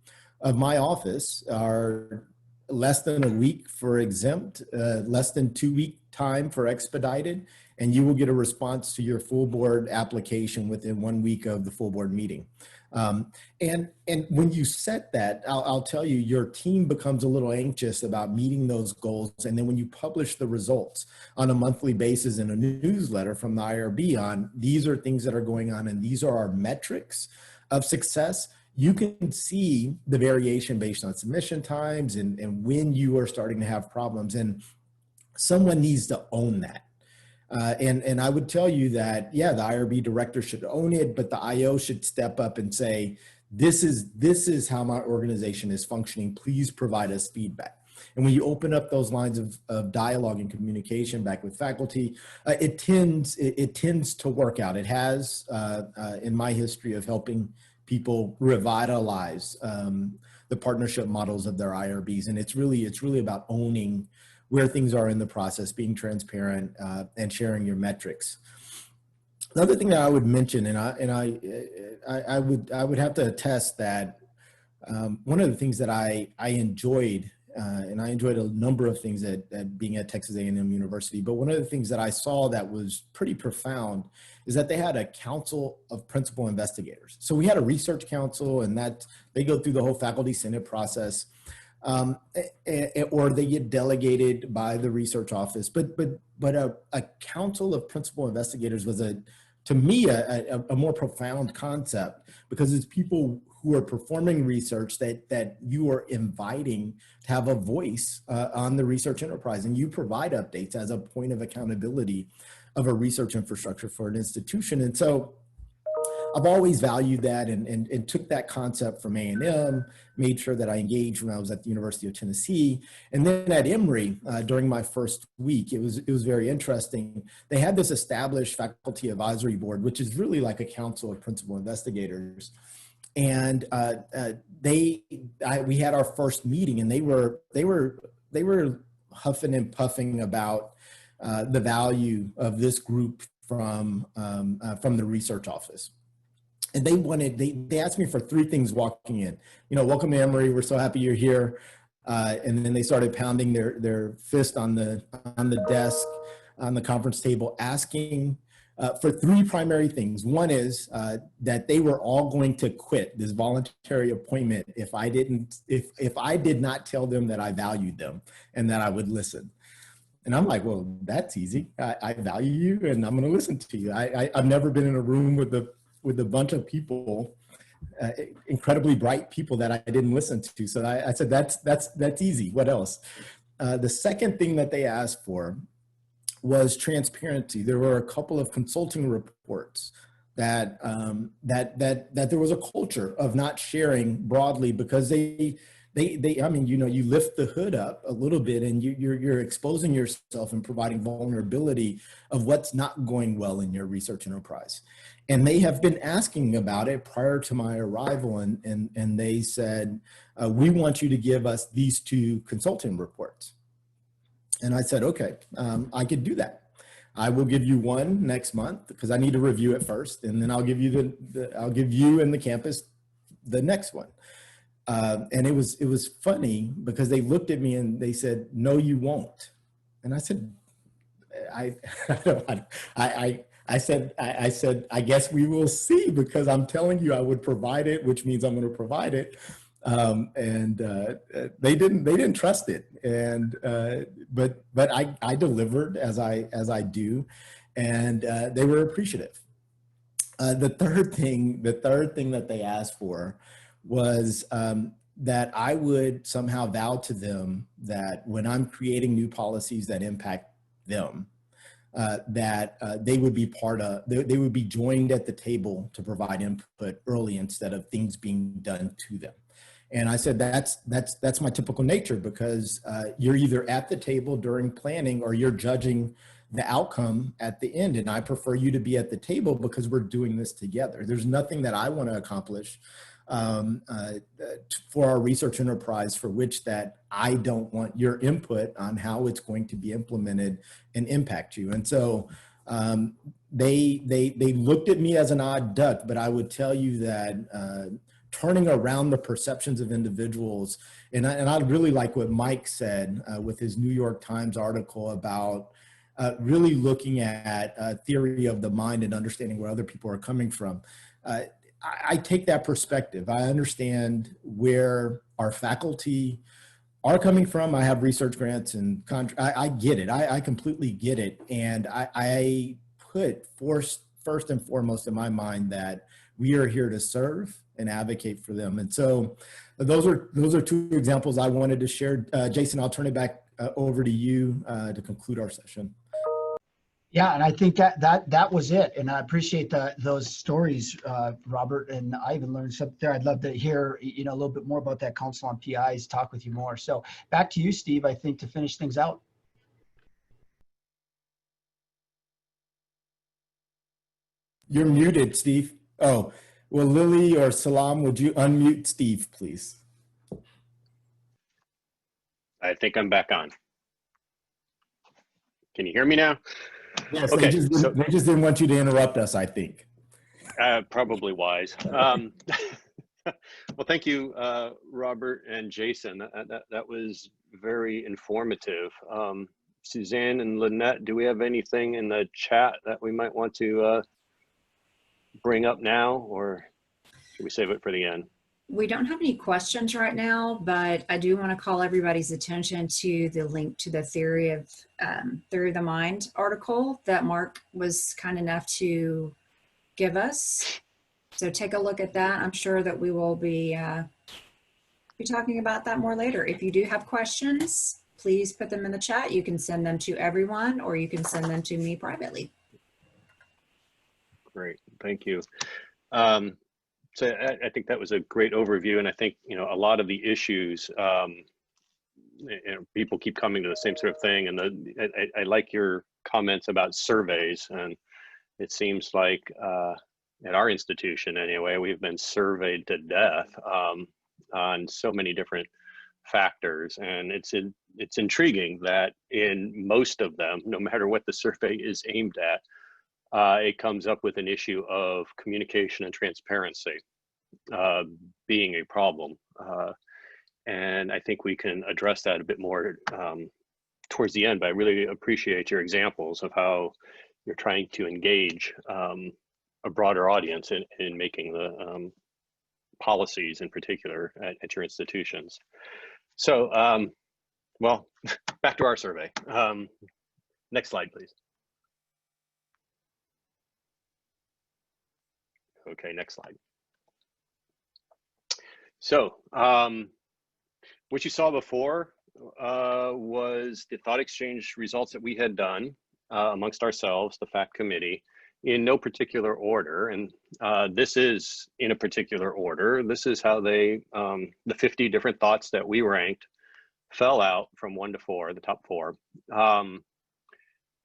of my office are less than a week for exempt, less than 2-week time for expedited, and you will get a response to your full board application within 1 week of the full board meeting. And when you set that, I'll tell you, your team becomes a little anxious about meeting those goals. And then when you publish the results on a monthly basis in a newsletter from the IRB on these are things that are going on and these are our metrics of success, you can see the variation based on submission times and when you are starting to have problems. And someone needs to own that. And I would tell you that, yeah, the IRB director should own it, but the IO should step up and say, this is how my organization is functioning. Please provide us feedback. And when you open up those lines of dialogue and communication back with faculty, it tends to work out. It has in my history of helping people revitalize the partnership models of their IRBs. And it's really about owning where things are in the process, being transparent, and sharing your metrics. Another thing that I would mention, and I would have to attest that one of the things that I enjoyed, and I enjoyed a number of things at being at Texas A&M University, but one of the things that I saw that was pretty profound is that they had a council of principal investigators. So we had a research council, and that they go through the whole faculty senate process. Or they get delegated by the research office, but a council of principal investigators was to me a more profound concept, because it's people who are performing research that you are inviting to have a voice on the research enterprise, and you provide updates as a point of accountability of a research infrastructure for an institution. And so I've always valued that and took that concept from A&M, made sure that I engaged when I was at the University of Tennessee. And then at Emory, during my first week, it was very interesting. They had this established faculty advisory board, which is really like a council of principal investigators. And we had our first meeting, and they were huffing and puffing about the value of this group from the research office. And they asked me for 3 things walking in. You know, welcome, Anne-Marie, we're so happy you're here. And then they started pounding their fist on the desk, on the conference table, asking for 3 primary things. One is that they were all going to quit this voluntary appointment if I did not tell them that I valued them and that I would listen. And I'm like, well, that's easy. I value you, and I'm going to listen to you. I've never been in a room with a bunch of people, incredibly bright people that I didn't listen to. So I said, that's easy. What else? The second thing that they asked for was transparency. There were a couple of consulting reports that there was a culture of not sharing broadly because I mean, you know, you lift the hood up a little bit and you're exposing yourself and providing vulnerability of what's not going well in your research enterprise. And they have been asking about it prior to my arrival, and they said, we want you to give us these 2 consulting reports. And I said, okay, I could do that. I will give you one next month because I need to review it first, and then I'll give you I'll give you and the campus the next one. And it was funny because they looked at me and they said, no, you won't. And I said, I said, I guess we will see, because I'm telling you I would provide it, which means I'm going to provide it. They didn't trust it. And, but I delivered as I do, and they were appreciative. The third thing that they asked for was that I would somehow vow to them that when I'm creating new policies that impact them, that they would be they would be joined at the table to provide input early instead of things being done to them. And I said, that's my typical nature, because you're either at the table during planning or you're judging the outcome at the end. And I prefer you to be at the table because we're doing this together. There's nothing that I want to accomplish for our research enterprise for which that I don't want your input on how it's going to be implemented and impact you. And so they looked at me as an odd duck, but I would tell you that turning around the perceptions of individuals, and I really like what Mike said with his New York Times article about really looking at theory of the mind and understanding where other people are coming from. I take that perspective. I understand where our faculty are coming from. I have research grants and I get it. I completely get it. And I put first and foremost in my mind that we are here to serve and advocate for them. And so those are 2 examples I wanted to share. Jason, I'll turn it back over to you to conclude our session. Yeah, and I think that was it. And I appreciate those stories, Robert. And I even learned something there. I'd love to hear a little bit more about that. Council on PIs, talk with you more. So back to you, Steve, I think, to finish things out. You're muted, Steve. Oh, well, Lily or Salam, would you unmute Steve, please? I think I'm back on. Can you hear me now? Yes, okay, they just didn't want you to interrupt us, I think. Probably wise. Well, thank you, Robert and Jason. That was very informative. Suzanne and Lynette, do we have anything in the chat that we might want to bring up now, or should we save it for the end? We don't have any questions right now, but I do want to call everybody's attention to the link to the Theory of the Mind article that Mark was kind enough to give us. So take a look at that. I'm sure that we will be talking about that more later. If you do have questions, please put them in the chat. You can send them to everyone, or you can send them to me privately. Great, thank you. So I think that was a great overview, and I think a lot of the issues, people keep coming to the same sort of thing. And I like your comments about surveys, and it seems like at our institution anyway, we've been surveyed to death on so many different factors, and it's intriguing that in most of them, no matter what the survey is aimed at, it comes up with an issue of communication and transparency being a problem. And I think we can address that a bit more towards the end, but I really appreciate your examples of how you're trying to engage a broader audience in making the policies in particular at your institutions. So, well, back to our survey. Next slide, please. Okay, next slide. So, what you saw before was the thought exchange results that we had done amongst ourselves, the FACT committee, in no particular order. And this is in a particular order. This is how they, the 50 different thoughts that we ranked fell out from 1 to 4, the top 4.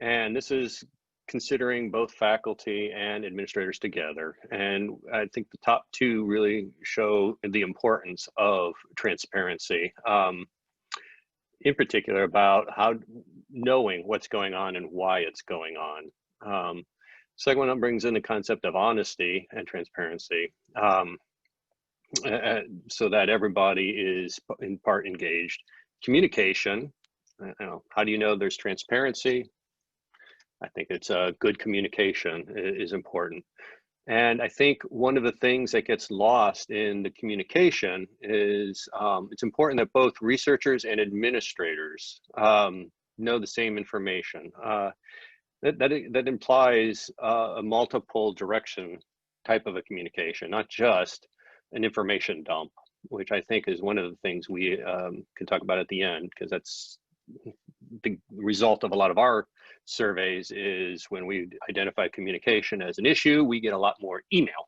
And this is considering both faculty and administrators together. And I think the top 2 really show the importance of transparency, in particular about how knowing what's going on and why it's going on. Second one brings in the concept of honesty and transparency, so that everybody is in part engaged. Communication, how do you know there's transparency? I think it's good communication is important. And I think one of the things that gets lost in the communication is it's important that both researchers and administrators know the same information. That implies a multiple direction type of a communication, not just an information dump, which I think is one of the things we can talk about at the end, because that's the result of a lot of our surveys is when we identify communication as an issue, we get a lot more email,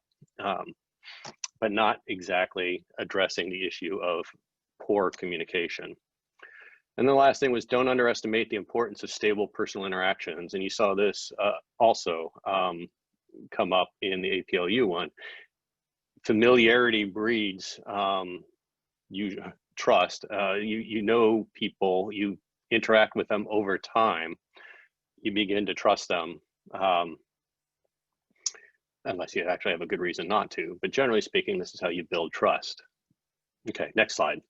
but not exactly addressing the issue of poor communication. And the last thing was don't underestimate the importance of stable personal interactions. And you saw this also come up in the APLU one. Familiarity breeds trust. You know people, you interact with them over time, you begin to trust them, unless you actually have a good reason not to. But generally speaking, this is how you build trust. Okay, next slide.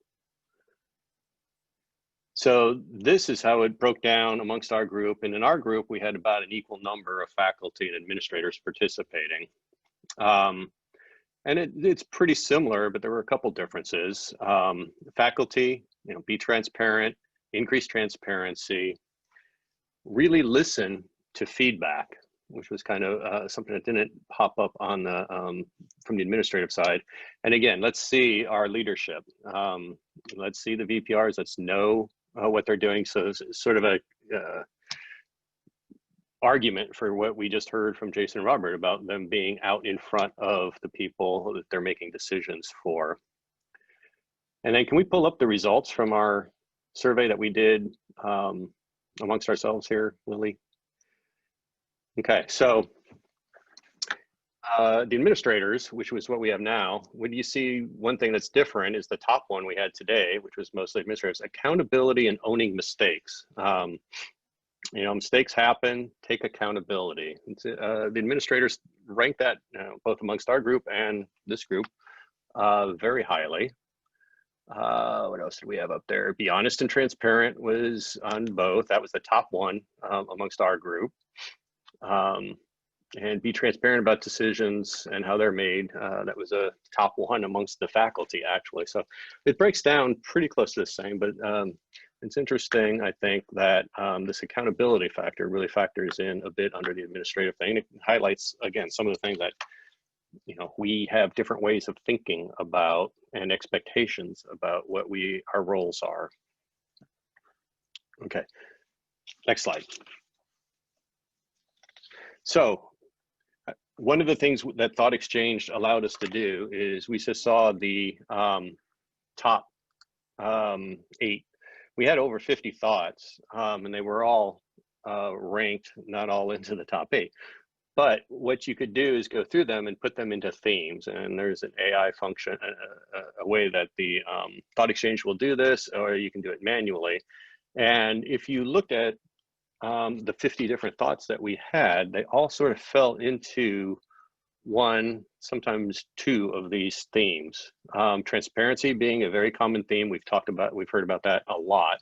So this is how it broke down amongst our group. And in our group, we had about an equal number of faculty and administrators participating. And it's pretty similar, but there were a couple differences. Faculty, be transparent, increase transparency, really listen to feedback, which was kind of something that didn't pop up on the from the administrative side. And again, let's see our leadership. Let's see the VPRs. Let's know what they're doing. So it's sort of a argument for what we just heard from Jason and Robert about them being out in front of the people that they're making decisions for. And then can we pull up the results from our survey that we did amongst ourselves here, Lily? Okay, so the administrators, which was what we have now, when you see one thing that's different is the top one we had today, which was mostly administrators, accountability and owning mistakes. Mistakes happen, take accountability. The administrators rank that both amongst our group and this group very highly. What else did we have up there? Be honest and transparent was on both. That was the top one amongst our group. And be transparent about decisions and how they're made. That was a top one amongst the faculty, actually. So it breaks down pretty close to the same, but it's interesting, I think, that this accountability factor really factors in a bit under the administrative thing. It highlights, again, some of the things that we have different ways of thinking about and expectations about what our roles are. Okay, next slide. So one of the things that Thought Exchange allowed us to do is we just saw the top 8. We had over 50 thoughts, and they were all ranked, not all into the top 8. But what you could do is go through them and put them into themes. And there's an AI function, a way that the Thought Exchange will do this, or you can do it manually. And if you looked at the 50 different thoughts that we had, they all sort of fell into one, sometimes two of these themes. Transparency being a very common theme. We've heard about that a lot.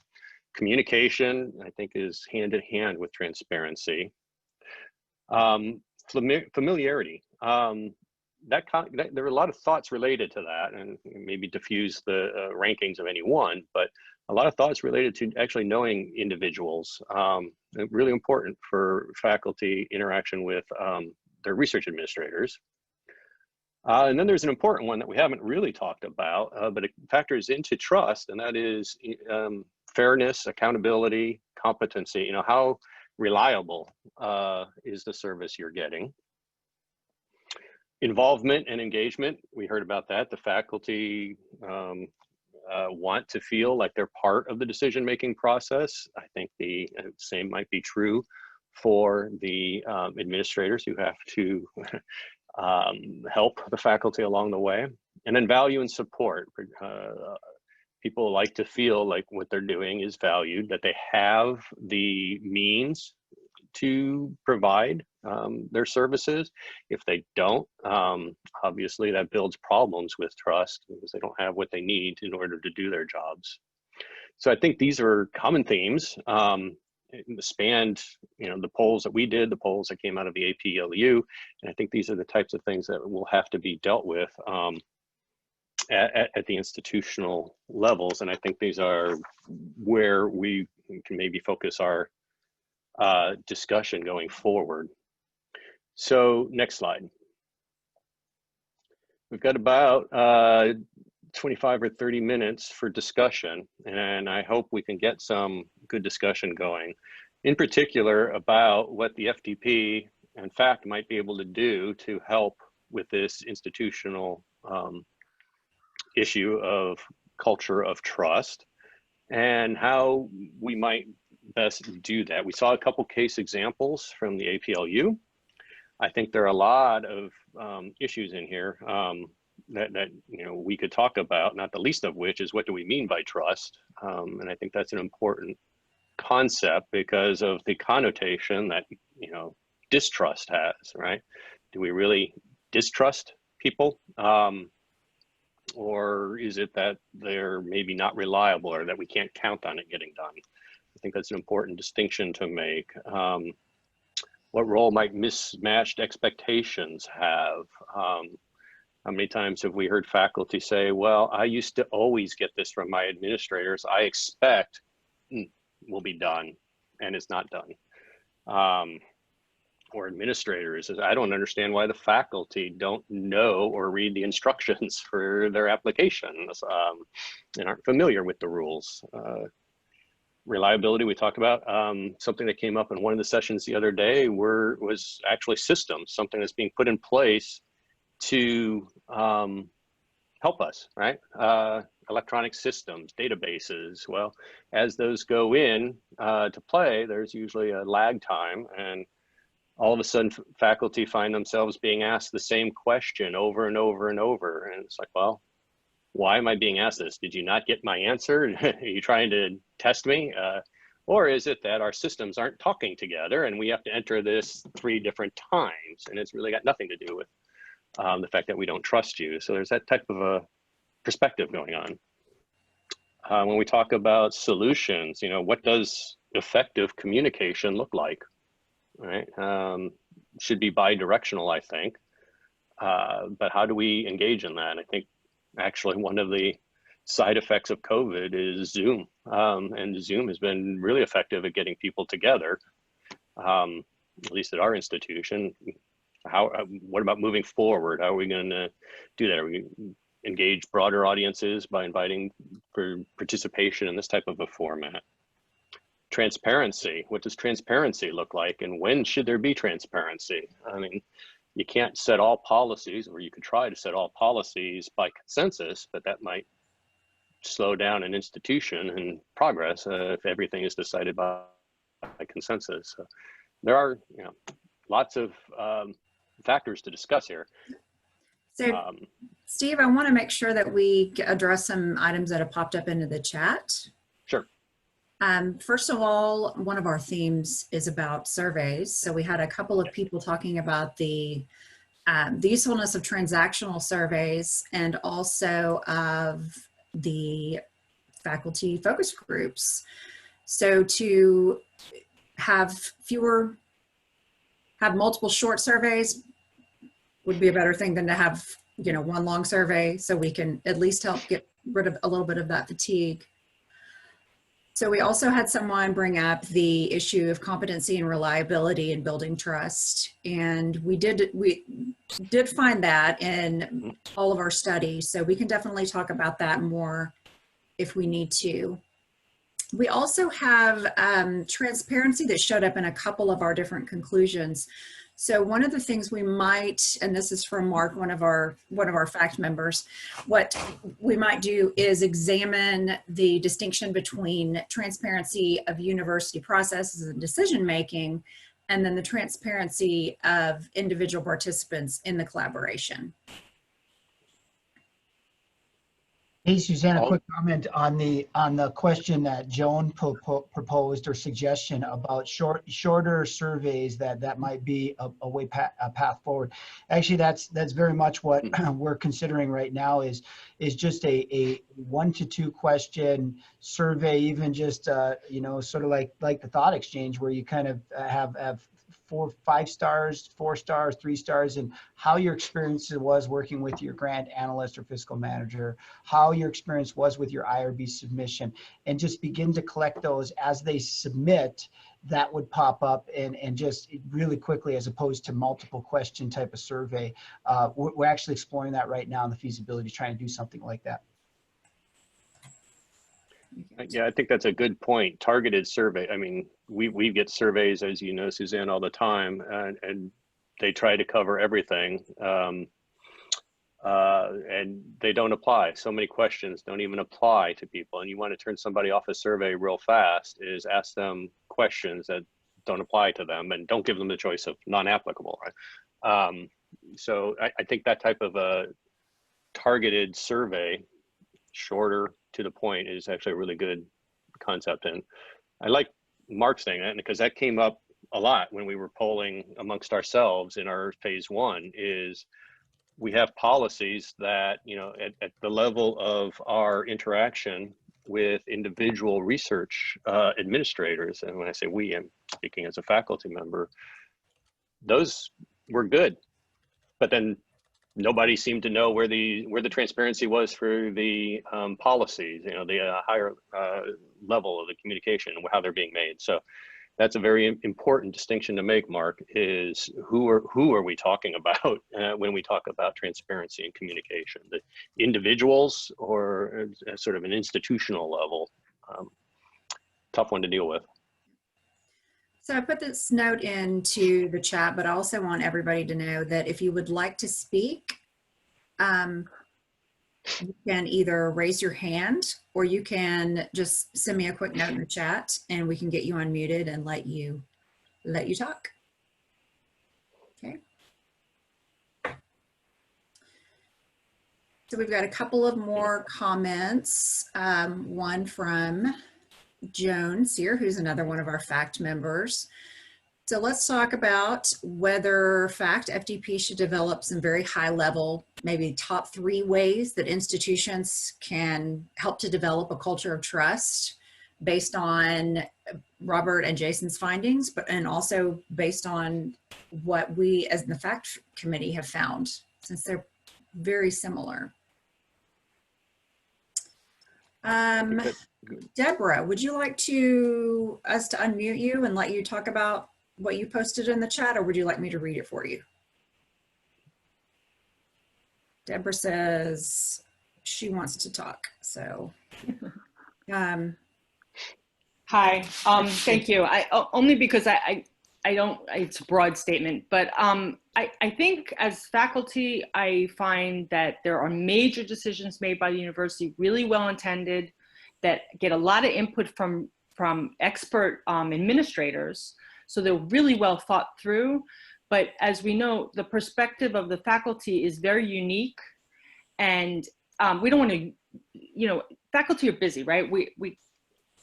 Communication, I think, is hand in hand with transparency. Familiarity. There are a lot of thoughts related to that, and maybe diffuse the rankings of any one, but a lot of thoughts related to actually knowing individuals. Really important for faculty interaction with their research administrators. And then there's an important one that we haven't really talked about, but it factors into trust, and that is fairness, accountability, competency. You know, how reliable is the service you're getting? Involvement and engagement, we heard about that. The faculty want to feel like they're part of the decision-making process. I think the same might be true for the administrators who have to help the faculty along the way. And then value and support. People like to feel like what they're doing is valued, that they have the means to provide their services. If they don't, obviously that builds problems with trust because they don't have what they need in order to do their jobs. So I think these are common themes. Spanned, you know, the polls that we did, the polls that came out of the APLU, and I think these are the types of things that will have to be dealt with at the institutional levels. And I think these are where we can maybe focus our discussion going forward. So next slide. We've got about 25 or 30 minutes for discussion, and I hope we can get some good discussion going, in particular about what the FDP and FACT might be able to do to help with this institutional issue of culture of trust, and how we might best do that. We saw a couple case examples from the APLU. I think there are a lot of issues in here that you know we could talk about, not the least of which is what do we mean by trust? And I think that's an important concept because of the connotation that, you know, distrust has, right? Do we really distrust people? Or is it that they're maybe not reliable or that we can't count on it getting done? I think that's an important distinction to make. What role might mismatched expectations have? How many times have we heard faculty say, well, I used to always get this from my administrators. I expect will be done and it's not done. Or administrators, I don't understand why the faculty don't know or read the instructions for their applications and aren't familiar with the rules. Reliability, we talked about. Something that came up in one of the sessions the other day was actually systems, something that's being put in place to help us, right? Electronic systems, databases. Well, as those go in to play, there's usually a lag time, and all of a sudden faculty find themselves being asked the same question over and over and over. And it's like, well, why am I being asked this? Did you not get my answer? Are you trying to test me? Or is it that our systems aren't talking together and we have to enter this 3 different times? And it's really got nothing to do with the fact that we don't trust you. So there's that type of a perspective going on. When we talk about solutions, you know, what does effective communication look like? Right? Should be bi-directional, I think. But how do we engage in that? And I think actually one of the side effects of COVID is Zoom. And Zoom has been really effective at getting people together, at least at our institution. What about moving forward? How are we going to do that? Are we engage broader audiences by inviting for participation in this type of a format? Transparency. What does transparency look like, and when should there be transparency? I mean, you can't set all policies, or you could try to set all policies by consensus, but that might slow down an institution and progress if everything is decided by consensus. So there are, you know, lots of factors to discuss here. So, Steve, I want to make sure that we address some items that have popped up into the chat. Sure. First of all, one of our themes is about surveys. So we had a couple of people talking about the usefulness of transactional surveys and also of the faculty focus groups. So to have multiple short surveys would be a better thing than to have, you know, one long survey, so we can at least help get rid of a little bit of that fatigue. So we also had someone bring up the issue of competency and reliability in building trust. And we did find that in all of our studies. So we can definitely talk about that more if we need to. We also have transparency that showed up in a couple of our different conclusions. So one of the things we might, and this is from Mark, one of our FACT members, what we might do is examine the distinction between transparency of university processes and decision making, and then the transparency of individual participants in the collaboration. Hey, Suzanne, a quick comment on the question that Joan proposed or suggestion about shorter surveys that might be a path forward. Actually, that's very much what we're considering right now is just a 1 to 2 question survey, even just you know, sort of like the thought exchange, where you kind of have 4, 5 stars, 4 stars, 3 stars, and how your experience was working with your grant analyst or fiscal manager, how your experience was with your IRB submission, and just begin to collect those as they submit. That would pop up and just really quickly, as opposed to multiple question type of survey. We're actually exploring that right now in the feasibility, trying to do something like that. Yeah, I think that's a good point. Targeted survey. I mean, we get surveys, as you know, Suzanne, all the time, and they try to cover everything, and they don't apply. So many questions don't even apply to people, and you want to turn somebody off a survey real fast is ask them questions that don't apply to them and don't give them the choice of non-applicable, right? So I think that type of a targeted survey, shorter, to the point, is actually a really good concept. And I like Mark's thing, because that came up a lot when we were polling amongst ourselves in our phase 1, is we have policies that, you know, at the level of our interaction with individual research administrators, and when I say we, I'm speaking as a faculty member, those were good, but then nobody seemed to know where the transparency was for the policies, you know, the higher level of the communication and how they're being made. So that's a very important distinction to make, Mark, is who are we talking about when we talk about transparency and communication? The individuals or sort of an institutional level? Tough one to deal with. So I put this note into the chat, but I also want everybody to know that if you would like to speak, you can either raise your hand or you can just send me a quick note in the chat and we can get you unmuted and let you talk. Okay. So we've got a couple of more comments. One from Joan Sear, who's another one of our FACT members. So let's talk about whether FACT FDP should develop some very high level, maybe top 3 ways that institutions can help to develop a culture of trust based on Robert and Jason's findings, and also based on what we as the FACT committee have found, since they're very similar. Deborah, would you like us to unmute you and let you talk about what you posted in the chat, or would you like me to read it for you? Deborah says she wants to talk, so. Hi, thank you. Only because I don't, it's a broad statement, but I think as faculty, I find that there are major decisions made by the university, really well-intended, that get a lot of input from expert administrators. So they're really well thought through. But as we know, the perspective of the faculty is very unique. And we don't want to, you know, faculty are busy, right?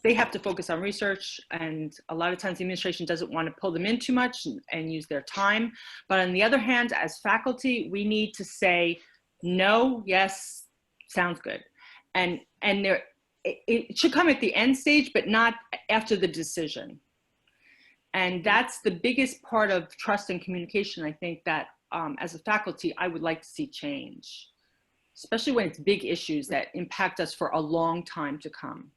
they have to focus on research, and a lot of times the administration doesn't want to pull them in too much and use their time. But on the other hand, as faculty, we need to say no, yes, sounds good. And it should come at the end stage, but not after the decision. And that's the biggest part of trust and communication, I think, that as a faculty, I would like to see change, especially when it's big issues that impact us for a long time to come.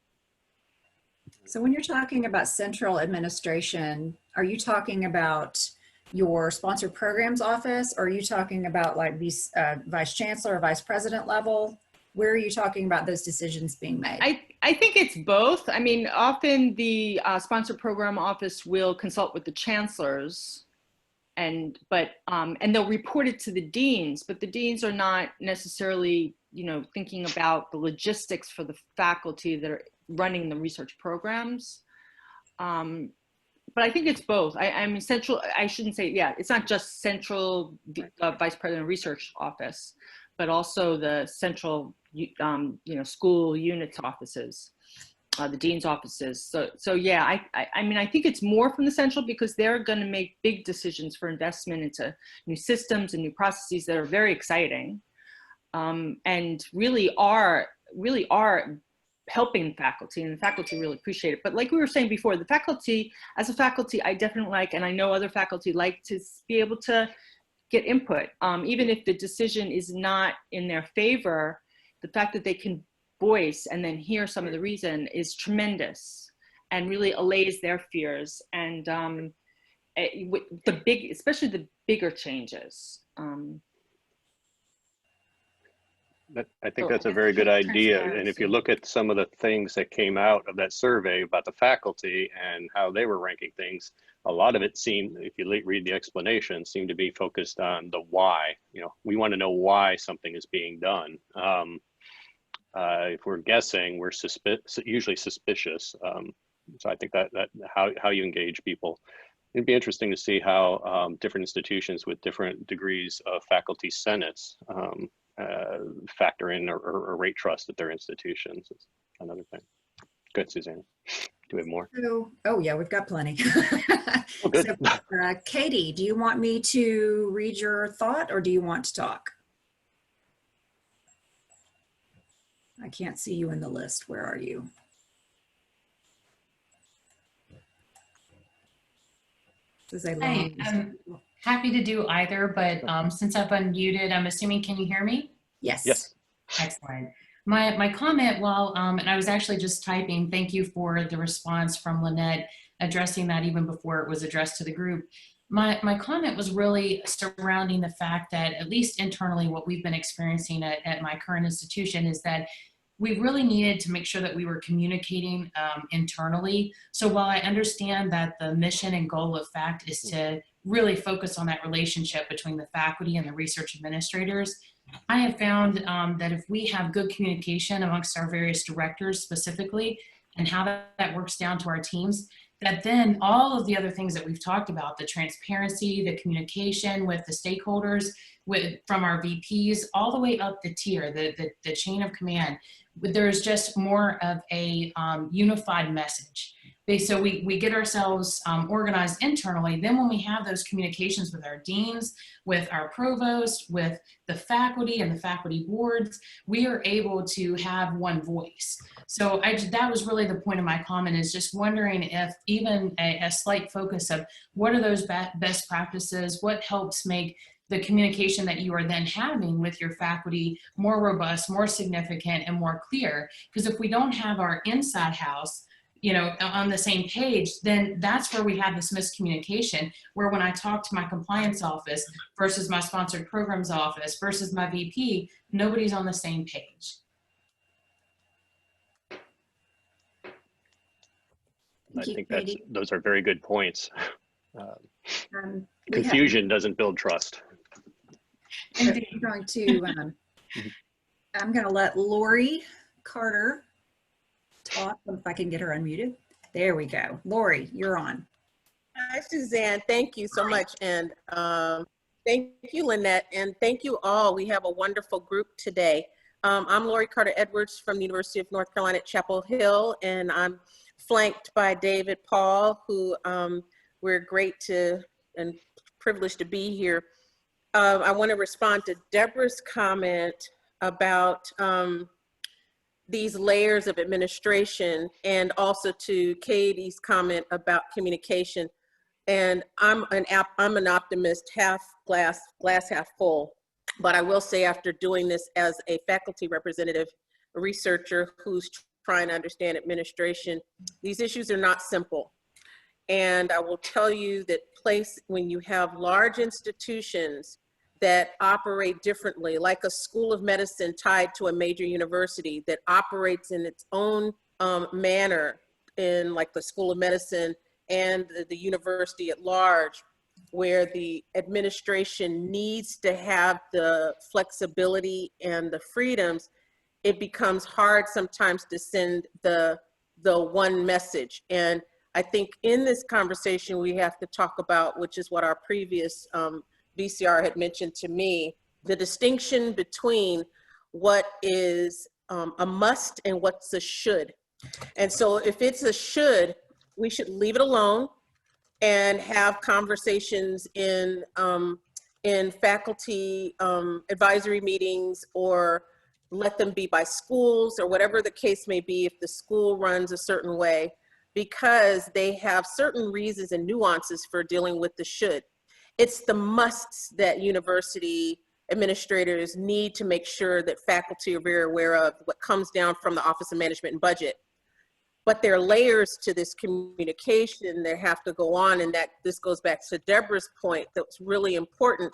So when you're talking about central administration, are you talking about your sponsored programs office, or are you talking about like these vice chancellor or vice president level? Where are you talking about those decisions being made? I think it's both. I mean, often the sponsored program office will consult with the chancellors, and they'll report it to the deans, but the deans are not necessarily, you know, thinking about the logistics for the faculty that are running the research programs. But I think it's both. I mean, central, I shouldn't say, yeah, it's not just central vice president research office, but also the central, you know, school units offices, the dean's offices. So yeah, I mean, I think it's more from the central, because they're going to make big decisions for investment into new systems and new processes that are very exciting, and really are helping faculty, and the faculty really appreciate it. But like we were saying before, the faculty, as a faculty, I definitely like, and I know other faculty like, to be able to get input, even if the decision is not in their favor. The fact that they can voice and then hear some of the reason is tremendous, and really allays their fears, and especially the bigger changes. I think that's a very good idea. And if you look at some of the things that came out of that survey about the faculty and how they were ranking things, a lot of it seemed, if you read the explanation, seemed to be focused on the why. You know, we want to know why something is being done. If we're guessing, we're usually suspicious. So I think that how you engage people. It'd be interesting to see how different institutions with different degrees of faculty senates factor in or rate trust at their institutions. Is another thing. Good, Suzanne. Do we have more? So, oh yeah, we've got plenty. Oh, good. So, Katie, do you want me to read your thought, or do you want to talk? I can't see you in the list. Where are you? This is a long Hi, I'm happy to do either, but since I've unmuted, I'm assuming, can you hear me? Yes. Yes. Excellent. My comment, while, and I was actually just typing, thank you for the response from Lynette addressing that even before it was addressed to the group. My comment was really surrounding the fact that, at least internally, what we've been experiencing at my current institution is that we really needed to make sure that we were communicating internally. So while I understand that the mission and goal of FACT is to really focus on that relationship between the faculty and the research administrators, I have found that if we have good communication amongst our various directors specifically, and how that works down to our teams, that then all of the other things that we've talked about, the transparency, the communication with the stakeholders, from our VPs, all the way up the tier, the chain of command, there's just more of a unified message. So we get ourselves organized internally. Then when we have those communications with our deans, with our provost, with the faculty and the faculty boards, we are able to have one voice. So that was really the point of my comment, is just wondering if even a slight focus of what are those best practices, what helps make the communication that you are then having with your faculty more robust, more significant, and more clear. Because if we don't have our inside house, you know, on the same page, then that's where we have this miscommunication, where when I talk to my compliance office versus my sponsored programs office versus my VP, nobody's on the same page. I think those are very good points. We Confusion doesn't build trust. I'm going to let Lori Carter talk, if I can get her unmuted. There we go. Lori, you're on. Hi, Suzanne. Thank you so much. And thank you, Lynette. And thank you all. We have a wonderful group today. I'm Lori Carter Edwards from the University of North Carolina at Chapel Hill, and I'm flanked by David Paul, who we're great to and privileged to be here. I want to respond to Deborah's comment about these layers of administration, and also to Katie's comment about communication. And I'm an optimist, half glass half full. But I will say, after doing this as a faculty representative, a researcher who's trying to understand administration, these issues are not simple. And I will tell you that when you have large institutions that operate differently, like a school of medicine tied to a major university that operates in its own manner, in like the School of Medicine and the university at large, where the administration needs to have the flexibility and the freedoms, it becomes hard sometimes to send the one message. And I think in this conversation we have to talk about, which is what our previous VCR had mentioned to me, the distinction between what is a must and what's a should. And so if it's a should, we should leave it alone and have conversations in faculty advisory meetings, or let them be by schools, or whatever the case may be if the school runs a certain way, because they have certain reasons and nuances for dealing with the should. It's the musts that university administrators need to make sure that faculty are very aware of, what comes down from the Office of Management and Budget. But there are layers to this communication that have to go on, and that this goes back to Deborah's point that's really important.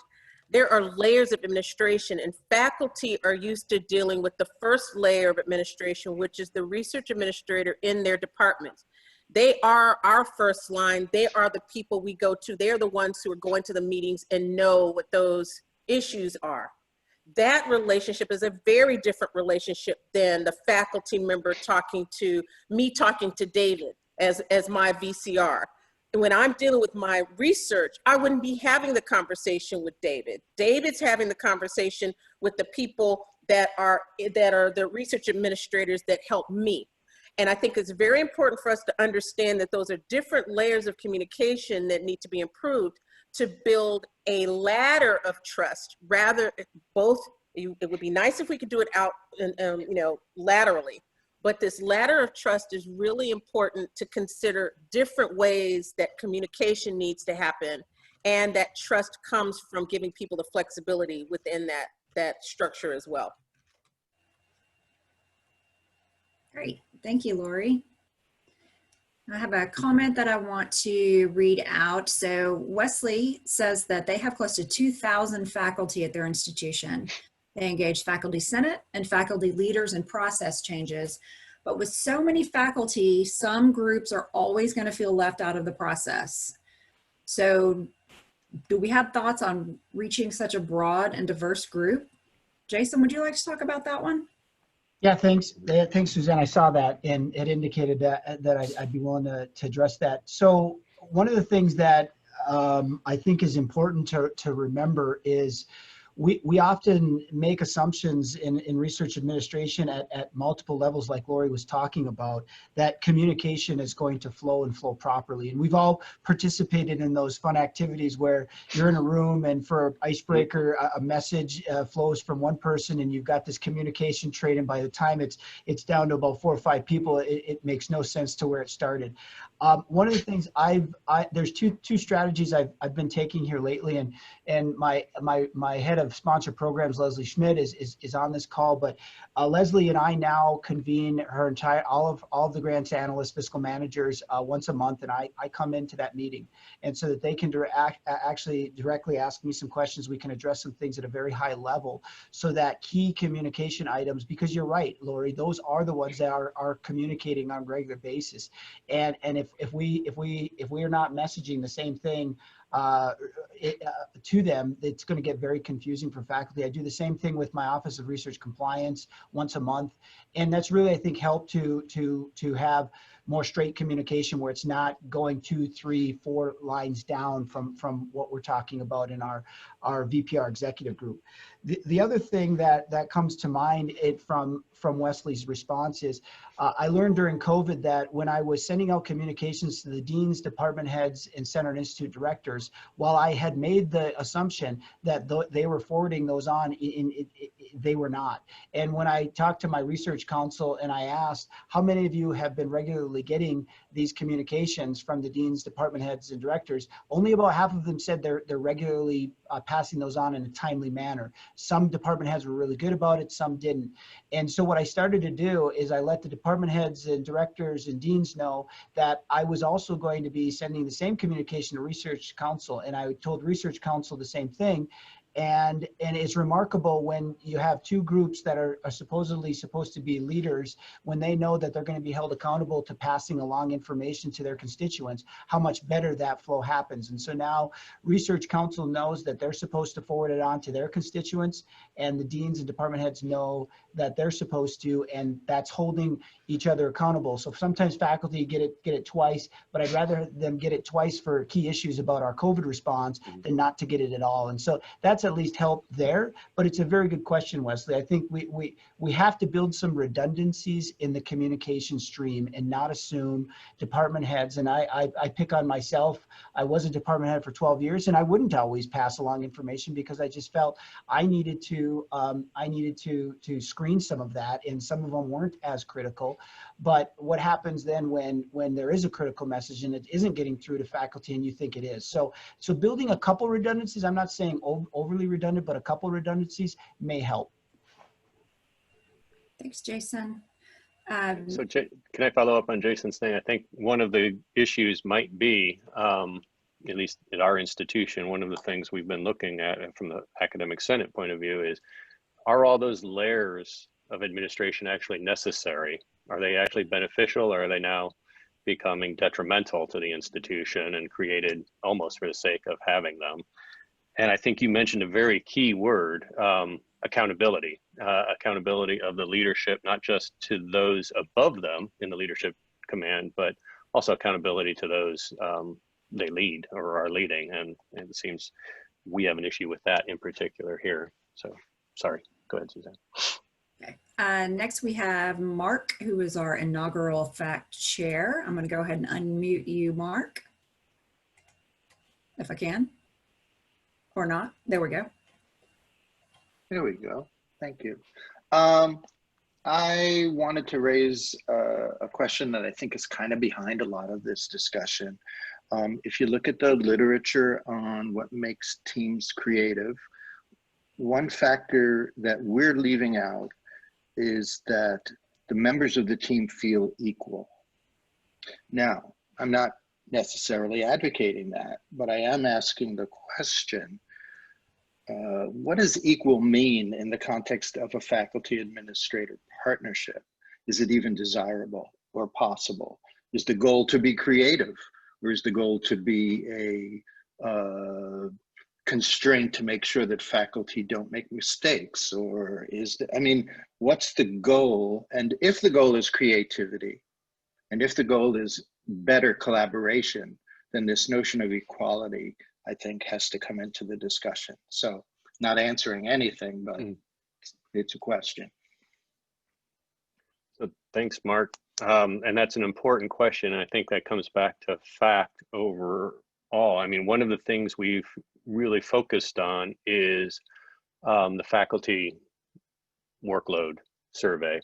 There are layers of administration, and faculty are used to dealing with the first layer of administration, which is the research administrator in their departments. They are our first line. They are the people we go to. They're the ones who are going to the meetings and know what those issues are. That relationship is a very different relationship than the faculty member talking to David as my VCR. And when I'm dealing with my research, I wouldn't be having the conversation with David. David's having the conversation with the people that are the research administrators that help me. And I think it's very important for us to understand that those are different layers of communication that need to be improved to build a ladder of trust. Rather, it would be nice if we could do it out laterally, but this ladder of trust is really important to consider different ways that communication needs to happen, and that trust comes from giving people the flexibility within that structure as well. Great, thank you, Lori. I have a comment that I want to read out. So Wesley says that they have close to 2,000 faculty at their institution. They engage faculty senate and faculty leaders in process changes. But with so many faculty, some groups are always going to feel left out of the process. So do we have thoughts on reaching such a broad and diverse group? Jason, would you like to talk about that one? Yeah, thanks. Thanks, Suzanne. I saw that, and it indicated that I'd be willing to address that. So one of the things that I think is important to remember is we often make assumptions in research administration at multiple levels, like Lori was talking about, that communication is going to flow and flow properly. And we've all participated in those fun activities where you're in a room and for icebreaker, a message flows from one person and you've got this communication trait, and by the time it's down to about 4 or 5 people, it makes no sense to where it started. One of the things there's two strategies I've been taking here lately, and my head of sponsor programs, Leslie Schmidt, is on this call. But Leslie and I now convene all of the grants analysts, fiscal managers once a month, and I come into that meeting, and so that they can actually directly ask me some questions. We can address some things at a very high level, so that key communication items, because you're right, Lori, those are the ones that are communicating on a regular basis, and if we are not messaging the same thing to them, it's going to get very confusing for faculty. I do the same thing with my Office of Research Compliance once a month, and that's really, I think, helped to have more straight communication where it's not going 2, 3, 4 lines down from what we're talking about in our VPR executive group. The other thing that comes to mind from Wesley's response is I learned during COVID that when I was sending out communications to the deans, department heads, and center and institute directors, while I had made the assumption that they were forwarding those on, they were not. And when I talked to my research council and I asked, how many of you have been regularly getting these communications from the deans, department heads, and directors, only about half of them said they're regularly passing those on in a timely manner. Some department heads were really good about it, some didn't. And so what I started to do is I let the department heads and directors and deans know that I was also going to be sending the same communication to research council, and I told research council the same thing. And it's remarkable when you have two groups that are supposedly supposed to be leaders, when they know that they're going to be held accountable to passing along information to their constituents, how much better that flow happens. And so now research council knows that they're supposed to forward it on to their constituents, and the deans and department heads know that they're supposed to, and that's holding each other accountable. So sometimes faculty get it twice, but I'd rather them get it twice for key issues about our COVID response than not to get it at all. And so that's at least help there, but it's a very good question, Wesley. I think we have to build some redundancies in the communication stream and not assume department heads, and I pick on myself. I was a department head for 12 years and I wouldn't always pass along information because I just felt I needed to screen some of that, and some of them weren't as critical. But what happens then when there is a critical message and it isn't getting through to faculty and you think it is? So building a couple redundancies, I'm not saying overly redundant, but a couple redundancies may help. Thanks, Jason. So can I follow up on Jason's thing? I think one of the issues might be, at least at our institution, one of the things we've been looking at from the academic senate point of view is, are all those layers of administration actually necessary? Are they actually beneficial, or are they now becoming detrimental to the institution and created almost for the sake of having them? And I think you mentioned a very key word, accountability. Accountability of the leadership, not just to those above them in the leadership command, but also accountability to those they lead or are leading. And it seems we have an issue with that in particular here. So sorry, go ahead, Suzanne. Okay. Next we have Mark, who is our inaugural fact chair. I'm going to go ahead and unmute you, Mark, if I can, or not. There we go. There we go. Thank you. I wanted to raise a question that I think is kind of behind a lot of this discussion. If you look at the literature on what makes teams creative, one factor that we're leaving out is that the members of the team feel equal. Now, I'm not necessarily advocating that, but I am asking the question, what does equal mean in the context of a faculty administrator partnership? Is it even desirable or possible? Is the goal to be creative, or is the goal to be a constraint to make sure that faculty don't make mistakes? Or is the, I mean, what's the goal? And if the goal is creativity, and if the goal is better collaboration, then this notion of equality, I think, has to come into the discussion. So not answering anything, but it's a question. So thanks, Mark. And that's an important question. And I think that comes back to fact overall. I mean, one of the things we've really focused on is the faculty workload survey.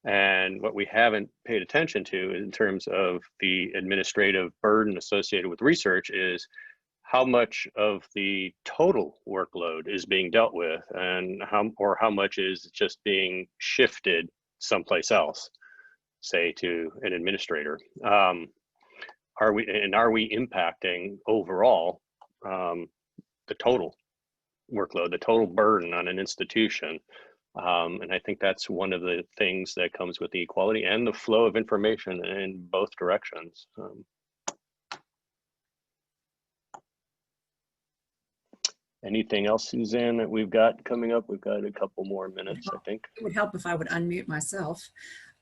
And what we haven't paid attention to in terms of the administrative burden associated with research is how much of the total workload is being dealt with, and how much is just being shifted someplace else, say to an administrator. Are we impacting overall the total workload, the total burden on an institution? And I think that's one of the things that comes with the equality and the flow of information in both directions. Anything else, Suzanne, that we've got coming up? We've got a couple more minutes, I think. It would help if I would unmute myself.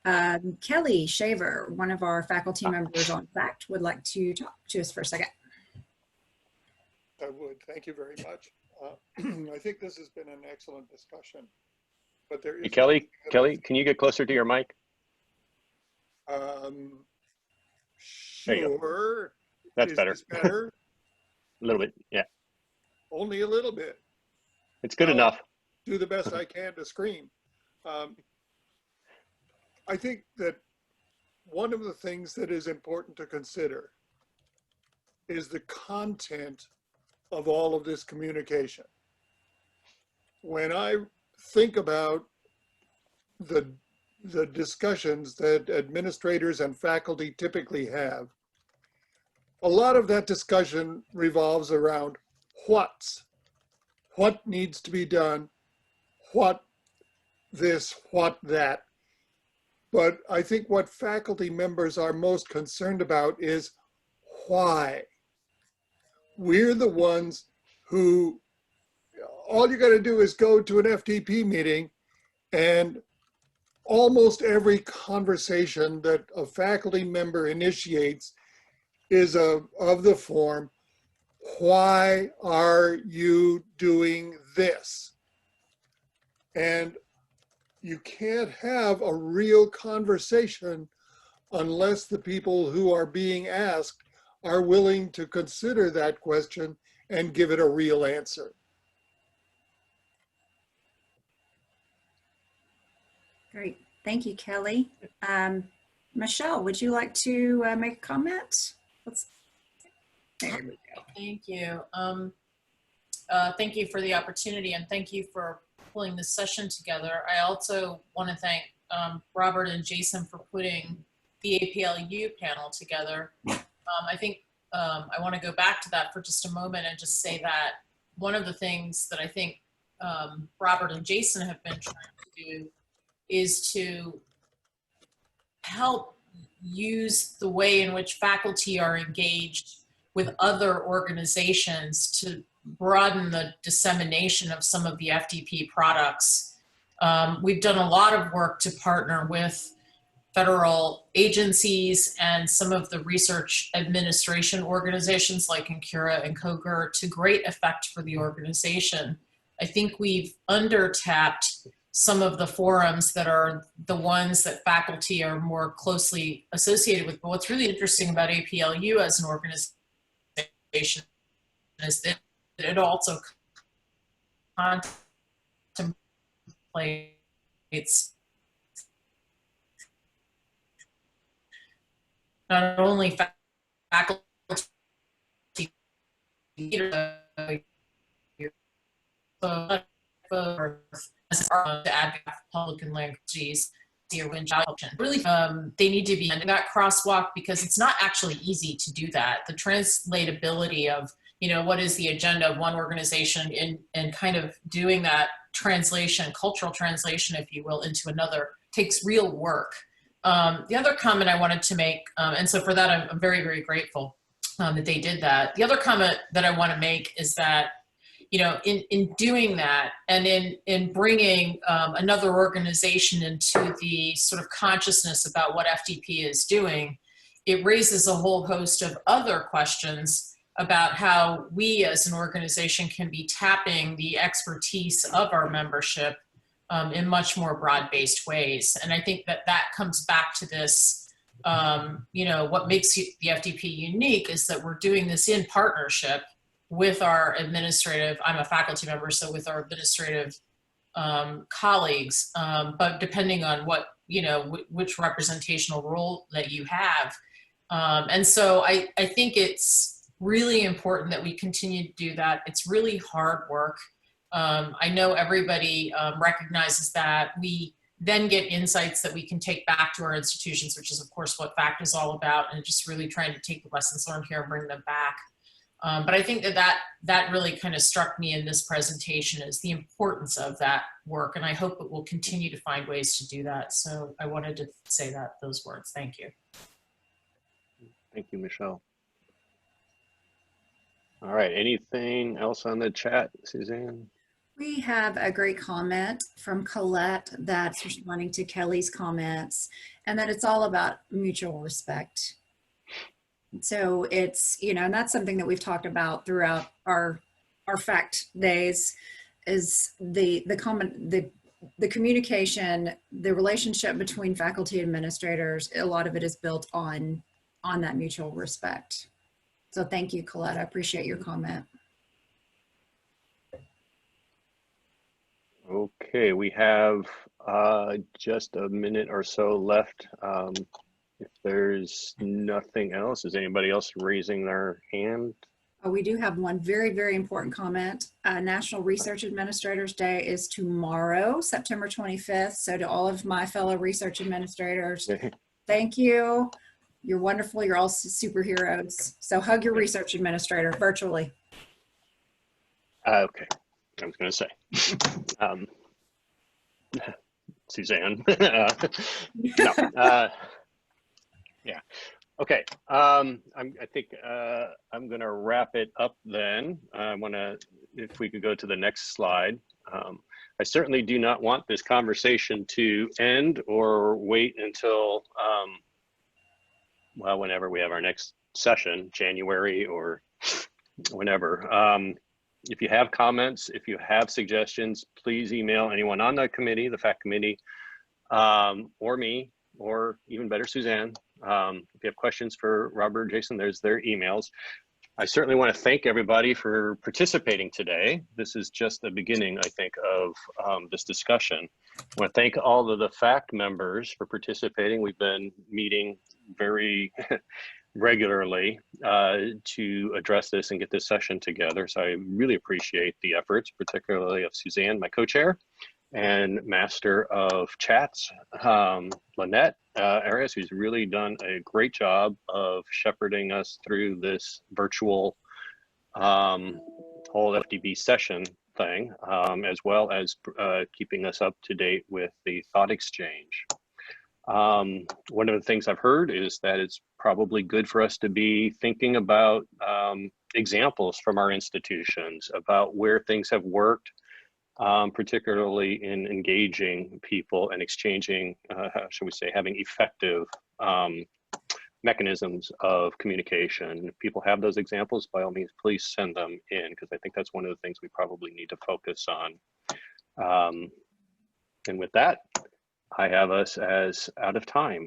Kelly Shaver, one of our faculty members on FACT, would like to talk to us for a second. I would. Thank you very much. I think this has been an excellent discussion, but there Hey, is Kelly, can you get closer to your mic? There you go. Sure. That's Is better. this better? A little bit, yeah. Only a little bit. It's good I'll enough. do the best I can to scream. I think that one of the things that is important to consider is the content of all of this communication. When I think about the discussions that administrators and faculty typically have, a lot of that discussion revolves around what needs to be done, what this, what that. But I think what faculty members are most concerned about is why. We're the ones who, all you got to do is go to an FDP meeting, and almost every conversation that a faculty member initiates is of the form, why are you doing this? And you can't have a real conversation unless the people who are being asked are willing to consider that question and give it a real answer. Great. Thank you, Kelly. Michelle, would you like to make a comment? There we go. Thank you. Thank you for the opportunity, and thank you for pulling this session together. I also want to thank Robert and Jason for putting the APLU panel together. I think I want to go back to that for just a moment and just say that one of the things that I think Robert and Jason have been trying to do is to help use the way in which faculty are engaged with other organizations to broaden the dissemination of some of the FDP products. We've done a lot of work to partner with federal agencies and some of the research administration organizations like Incura and COGR to great effect for the organization. I think we've undertapped some of the forums that are the ones that faculty are more closely associated with. But what's really interesting about APLU as an organization is that it also contemplates not only faculty but to advocate for public and languages, really, they need to be in that crosswalk because it's not actually easy to do that. The translatability of, you know, what is the agenda of one organization and kind of doing that translation, cultural translation, if you will, into another takes real work. The other comment I wanted to make, and so for that, I'm very, very grateful that they did that. The other comment that I want to make is that, you know, in doing that and in bringing another organization into the sort of consciousness about what FDP is doing, it raises a whole host of other questions about how we as an organization can be tapping the expertise of our membership in much more broad-based ways. And I think that that comes back to this, you know, what makes the FDP unique is that we're doing this in partnership with our administrative, I'm a faculty member, so with our administrative colleagues, but depending on what, you know, which representational role that you have. And so I think it's really important that we continue to do that. It's really hard work. I know everybody recognizes that. We then get insights that we can take back to our institutions, which is of course what FACT is all about, and just really trying to take the lessons learned here and bring them back. But I think that really kind of struck me in this presentation is the importance of that work, and I hope it will continue to find ways to do that. So I wanted to say those words. Thank you. Thank you, Michelle. All right, anything else on the chat, Suzanne? We have a great comment from Colette that's responding to Kelly's comments, and that it's all about mutual respect. So it's, you know, and that's something that we've talked about throughout our FACT days, is the communication, the relationship between faculty administrators. A lot of it is built on that mutual respect. So thank you, Colette. I appreciate your comment. Okay, we have just a minute or so left. If there's nothing else, is anybody else raising their hand? We do have one very, very important comment. National Research Administrators Day is tomorrow, September 25th. So to all of my fellow research administrators, thank you. You're wonderful. You're all superheroes. So hug your research administrator virtually. Okay, I was going to say. Suzanne. No. Yeah. Okay. I think I'm going to wrap it up then. I want to, if we could go to the next slide. I certainly do not want this conversation to end or wait until, well, whenever we have our next session, January or whenever. If you have comments, if you have suggestions, please email anyone on the committee, the FACT committee, or me, or even better, Suzanne. If you have questions for Robert or Jason, there's their emails. I certainly want to thank everybody for participating today. This is just the beginning, I think, of this discussion. I want to thank all of the FACT members for participating. We've been meeting very regularly to address this and get this session together. So I really appreciate the efforts, particularly of Suzanne, my co-chair, and Master of Chats, Lynette Arias, who's really done a great job of shepherding us through this virtual whole FDB session thing, as well as keeping us up to date with the thought exchange. One of the things I've heard is that it's probably good for us to be thinking about examples from our institutions about where things have worked, particularly in engaging people and exchanging, how should we say, having effective mechanisms of communication. If people have those examples, by all means, please send them in, because I think that's one of the things we probably need to focus on. And with that, I have us as out of time.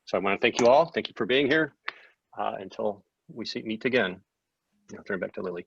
So I want to thank you all. Thank you for being here. Until we meet again. I'll turn it back to Lily.